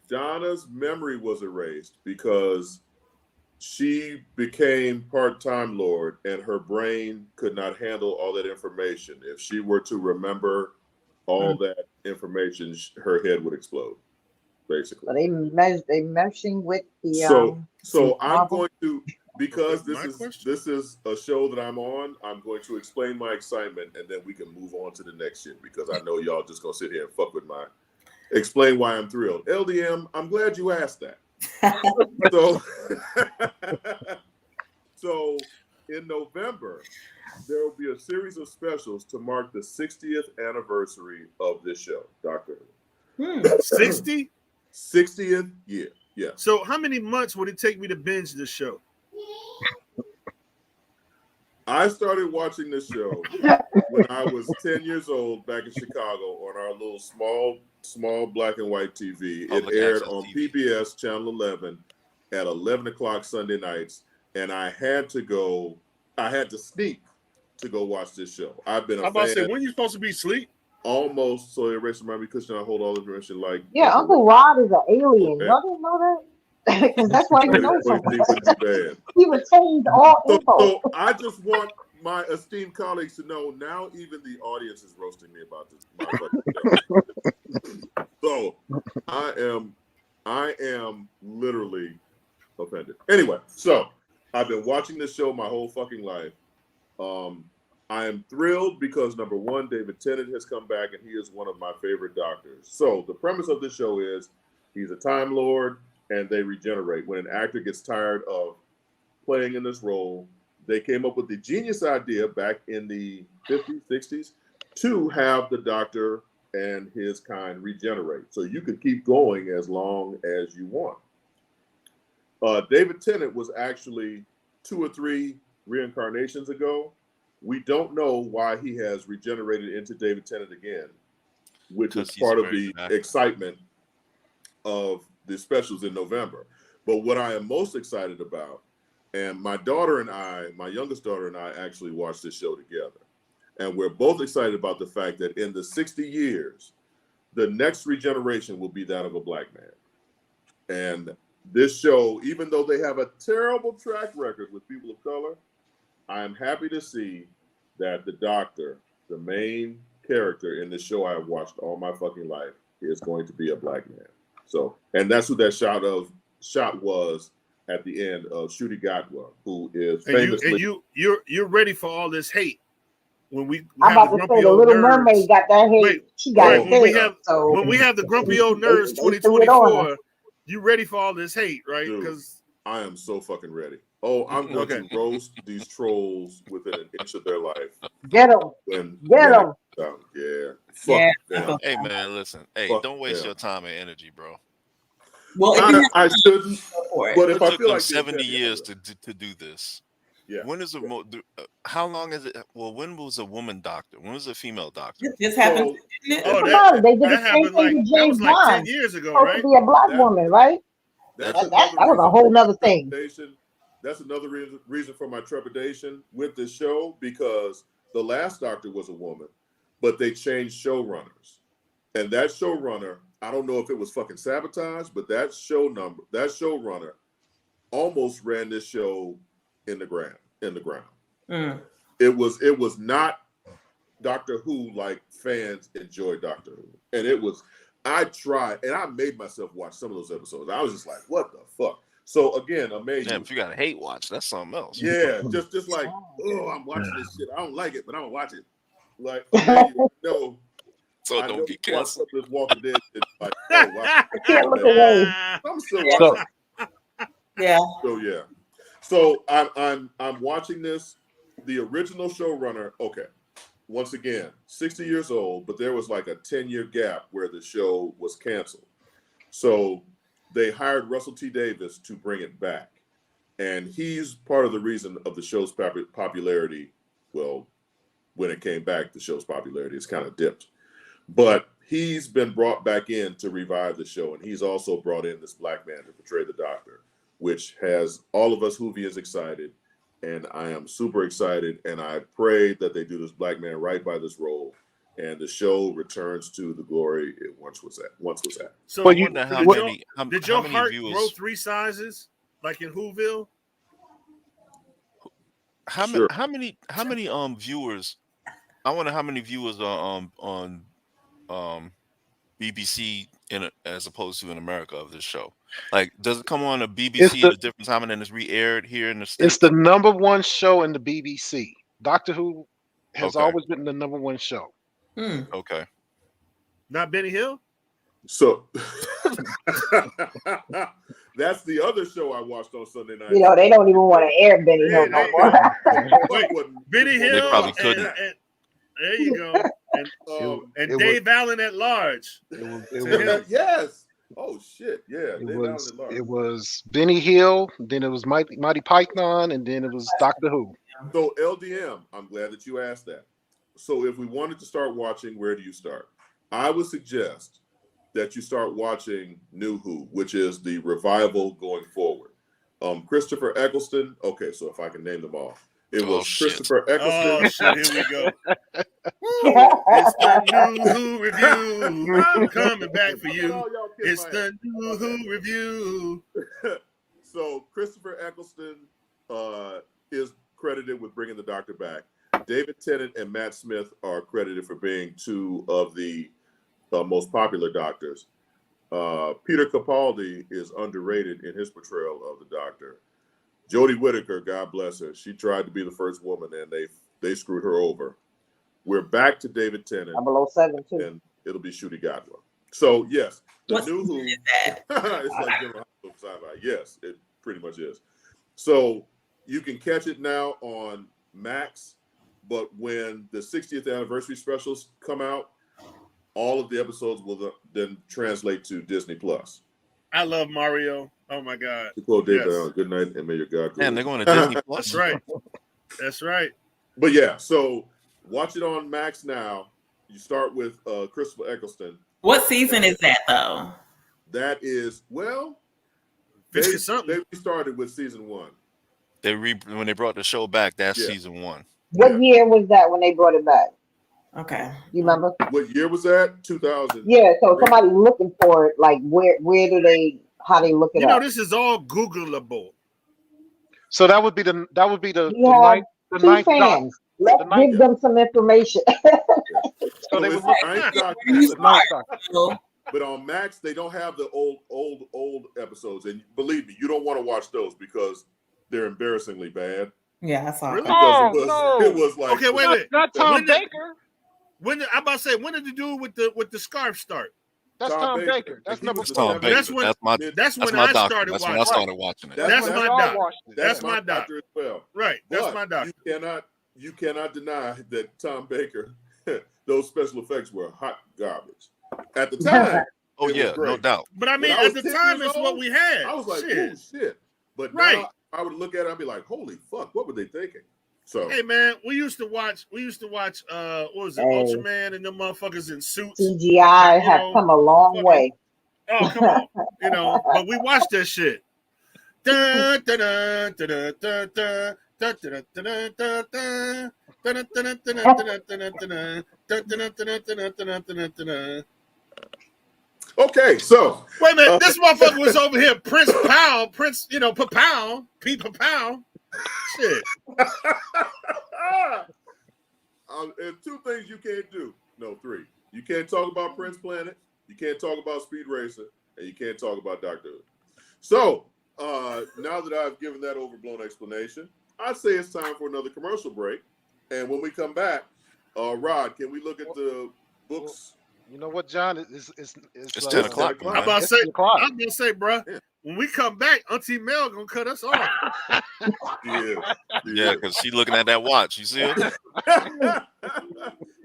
Donna's memory was erased because she became part-time Lord and her brain could not handle all that information. If she were to remember all that information, her head would explode, basically. So they meshing with the So I'm going to, because this is a show that I'm on, I'm going to explain my excitement and then we can move on to the next shit, because I know y'all just gonna sit here and fuck with explain why I'm thrilled. LDM, I'm glad you asked that. So in November, there will be a series of specials to mark the 60th anniversary of this show, Doctor Who. 60? 60th year, yeah. So how many months would it take me to binge this show? I started watching this show when I was 10 years old back in Chicago on our little small black and white TV. It aired on PBS Channel 11 at 11 o'clock Sunday nights, and I had to sneak to go watch this show. I've been a I'm about to say, fan when you supposed to be asleep? almost, so erase my because I hold all the information like. Yeah, Uncle Rod is an alien. Y'all didn't know that? Because that's why you know so much. He retained all info. So I just want my esteemed colleagues to know now even the audience is roasting me about this. So I am literally offended. Anyway, so I've been watching this show my whole fucking life. I am thrilled because number one, David Tennant has come back and he is one of my favorite doctors. So the premise of the show is he's a Time Lord and they regenerate. When an actor gets tired of playing in this role, they came up with the genius idea back in the 50s, 60s to have the Doctor and his kind regenerate. So you could keep going as long as you want. David Tennant was actually 2 or 3 reincarnations ago. We don't know why he has regenerated into David Tennant again, which is part of the excitement of the specials in November. But what I am most excited about, and my youngest daughter and I actually watched this show together. And we're both excited about the fact that in the 60 years, the next regeneration will be that of a black man. And this show, even though they have a terrible track record with people of color, I am happy to see that the Doctor, the main character in the show I've watched all my fucking life, is going to be a black man. So, and that's who that shot was at the end of Shruti Gatwa, who is famously. And you're ready for all this hate. When I'm about to say the Little Mermaid got that hate. She got it. When we have the grumpy old nerds 2024, you ready for all this hate, right? Because I am so fucking ready. Oh, I'm going to roast these trolls within an inch of their life. Get them. Get them. Yeah. Fuck them. Hey, man, listen. Hey, don't waste your time and energy, bro. Well, I shouldn't. But if I feel like 70 years to do this. Yeah. When is how long is it? Well, when was a woman doctor? When was a female doctor? This happened. They did the same thing to James Bond. 10 years ago, supposed right? to be a black woman, right? That was a whole nother thing. That's another reason for my trepidation with this show, because the last Doctor was a woman, but they changed showrunners. And that showrunner, I don't know if it was fucking sabotage, but that showrunner almost ran this show in the ground. It was not Doctor Who like fans enjoyed Doctor Who. And I tried, and I made myself watch some of those episodes. I was just like, what the fuck? So again, Amayou. Damn, if you got a hate watch, that's something else. Yeah, just like, oh, I'm watching this shit. I don't like it, but I'm gonna watch it. Like, Amayou, no. So don't get canceled. This Walking Dead shit, like, oh, wow. I can't look away. I'm still watching. Yeah. So yeah. So I'm watching this. The original showrunner, okay. Once again, 60 years old, but there was like a 10-year gap where the show was canceled. So they hired Russell T. Davies to bring it back. And he's part of the reason of the show's popularity. Well, when it came back, the show's popularity has kind of dipped. But he's been brought back in to revive the show. And he's also brought in this black man to portray the Doctor, which has all of us Whovians excited. And I am super excited. And I pray that they do this black man right by this role, and the show returns to the glory it once was at. So but did your heart grow 3 sizes like in Whoville? How many viewers? I wonder how many viewers are on BBC as opposed to in America of this show. Like, does it come on a BBC at a different time and then it's re-aired here in the States? It's the #1 show in the BBC. Doctor Who has always been the #1 show. Okay. Not Benny Hill? So That's the other show I watched on Sunday night. You know, they don't even want to air Benny Hill no more. Wait, Benny Hill. They probably couldn't. And there you go. And Dave Allen at large. Yes. Oh shit. Yeah. It was Benny Hill. Then it was Mighty Python, and then it was Doctor Who. So LDM, I'm glad that you asked that. So if we wanted to start watching, where do you start? I would suggest that you start watching New Who, which is the revival going forward. Christopher Eccleston. Okay, so if I can name them all. It was Christopher Eccleston. Oh, shit, here we go. It's the New Who review. Coming back for you. It's the New Who review. So Christopher Eccleston is credited with bringing the Doctor back. David Tennant and Matt Smith are credited for being two of the most popular Doctors. Peter Capaldi is underrated in his portrayal of the Doctor. Jodie Whittaker, God bless her, she tried to be the first woman, and they screwed her over. We're back to David Tennant. 007 too. And it'll be Shooty Godwin. So yes, the New Who. Is that? It's like General Hospital sci-fi. Yes, it pretty much is. So you can catch it now on Max, but when the 60th anniversary specials come out, all of the episodes will then translate to Disney Plus. I love Mario. Oh my God. To quote David, good night and may your God. Man, they're going to Disney Plus. That's right. That's right. But yeah, so watch it on Max now. You start with Christopher Eccleston. What season is that though? That is, well, they started with season 1. When they brought the show back, that's season 1. What year was that when they brought it back? Okay. You remember? What year was that? 2000. Yeah, so somebody looking for it, like where do they, how they look it up? You know, this is all Googleable. So that would be the ninth fans. Let's give them some information. So they would look. But on Max, they don't have the old episodes, and believe me, you don't want to watch those because they're embarrassingly bad. Yeah, I saw it. It was like, okay, wait. Not Tom Baker. I'm about to say, when did the dude with the scarf start? That's Tom Baker. That's number 4. That's when I started watching it. That's my doc. That's my doc as well. Right. That's my doc. You cannot deny that Tom Baker, those special effects were hot garbage at the time. Oh yeah, no doubt. But I mean, at the time, it's what we had. I was like, oh shit. But now I would look at it, I'd be like, holy fuck, what were they thinking? So hey man, we used to watch what was it, Ultraman and them motherfuckers in suits. CGI have come a long way. Oh, come on. You know, but we watched that shit. Dun, dun, dun, dun, dun, dun, dun, dun, dun, dun, dun, dun. Okay, so wait a minute, this motherfucker was over here, Prince Pow, Papow, Pete Papow. Shit. There's 2 things you can't do. No, 3. You can't talk about Prince Planet, you can't talk about Speed Racer, and you can't talk about Doctor Who. So now that I've given that overblown explanation, I'd say it's time for another commercial break. And when we come back, Rod, can we look at the books? You know what, John? It's 10 o'clock. I'm about to say, bro. Yeah. When we come back, Auntie Mel gonna cut us off. Yeah, because she's looking at that watch. You see it?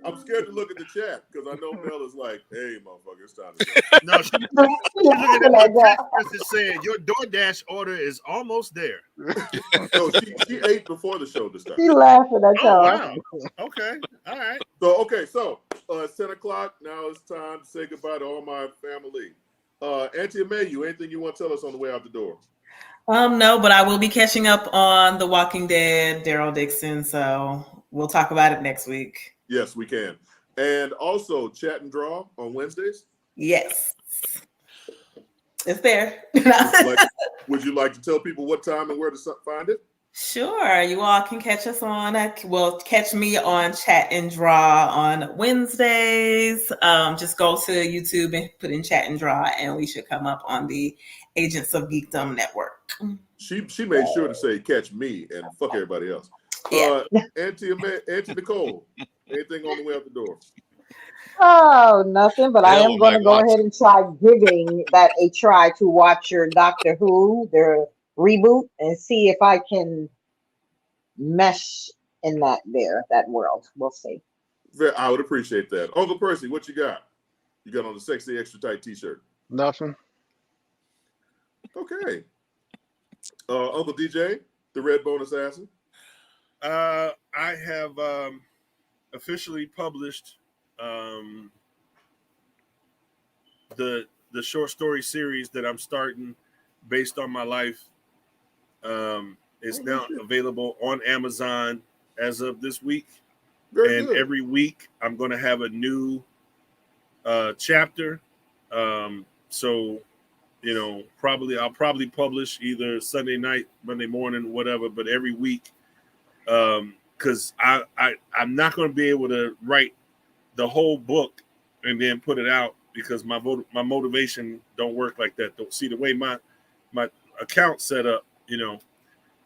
I'm scared to look at the chat because I know Mel is like, "Hey, motherfucker, it's time to go." No, she's looking at my text message saying your DoorDash order is almost there. No, she ate before the show to start. She laughing at y'all. Wow. Okay, all right. So it's 10 o'clock. Now it's time to say goodbye to all my family. Auntie Amayou, anything you want to tell us on the way out the door? No, but I will be catching up on The Walking Dead, Daryl Dixon. So we'll talk about it next week. Yes, we can. And also Chat and Draw on Wednesdays? Yes. It's there. Would you like to tell people what time and where to find it? Sure. You all can catch us catch me on Chat and Draw on Wednesdays. Just go to YouTube and put in Chat and Draw, and we should come up on the Agents of Geekdom network. She made sure to say catch me and fuck everybody else. Yeah. Auntie Nicole, anything on the way out the door? Oh, nothing. But I am going to go ahead and try giving that a try to watch your Doctor Who, their reboot, and see if I can mesh in that world. We'll see. I would appreciate that. Uncle Percy, what you got? You got on the sexy extra tight t-shirt. Nothing. Okay. Uncle DJay, the Red Bone Assassin. I have officially published the short story series that I'm starting based on my life. It's now available on Amazon as of this week. Very good. Every week I'm going to have a new chapter. So, you know, I'll probably publish either Sunday night, Monday morning, whatever, but every week, because I'm not going to be able to write the whole book and then put it out because my motivation don't work like that. Don't see the way my account set up, you know.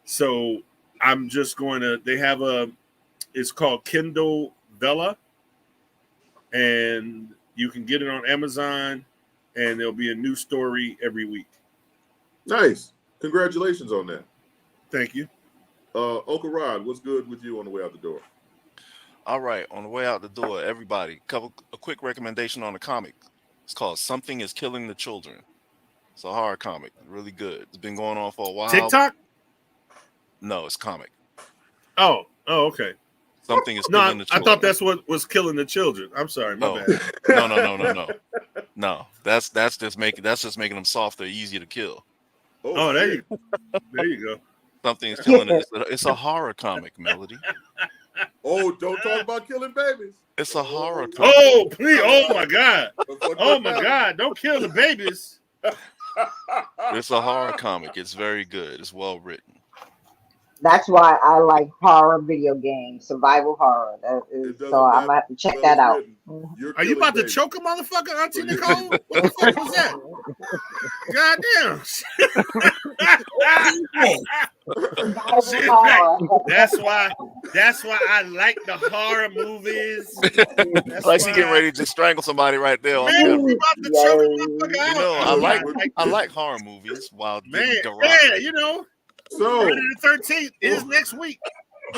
So I'm just going to. They have it's called Kindle Vella, and you can get it on Amazon, and there'll be a new story every week. Nice. Congratulations on that. Thank you. Uncle Rod, what's good with you on the way out the door? All right, on the way out the door, everybody, a quick recommendation on a comic. It's called Something is Killing the Children. It's a horror comic. Really good. It's been going on for a while. TikTok? No, it's comic. Oh, okay. Something is killing the children. I thought that's what was killing the children. I'm sorry, my bad. No. That's just making them softer, easier to kill. Oh, there you go. Something is killing it. It's a horror comic, Melody. Oh, don't talk about killing babies. It's a horror comic. Oh, please. Oh my God. Oh my God. Don't kill the babies. It's a horror comic. It's very good. It's well written. That's why I like horror video games, survival horror. So I'm gonna have to check that out. Are you about to choke a motherfucker, Auntie Nicole? What the fuck was that? Goddamn. That's why I like the horror movies. Like she getting ready to just strangle somebody right there. I like horror movies. While you know. So Friday the 13th is next week.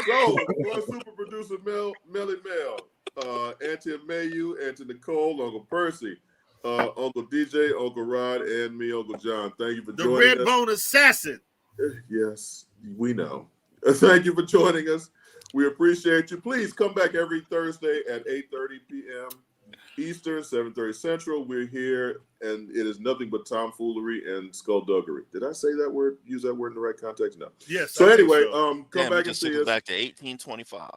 So for super producer Melly Mel, Auntie Amayou, Auntie Nicole, Uncle Percy, Uncle DJay, Uncle Rod, and me, Uncle John. Thank you for joining us. The Red Bone Assassin. Yes, we know. Thank you for joining us. We appreciate you. Please come back every Thursday at 8:30 p.m. Eastern, 7:30 Central. We're here, and it is nothing but tomfoolery and skullduggery. Did I say that word? Use that word in the right context? No. Yes. So anyway, come back and see us. Back to 1825.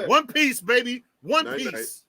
One piece, baby. One piece.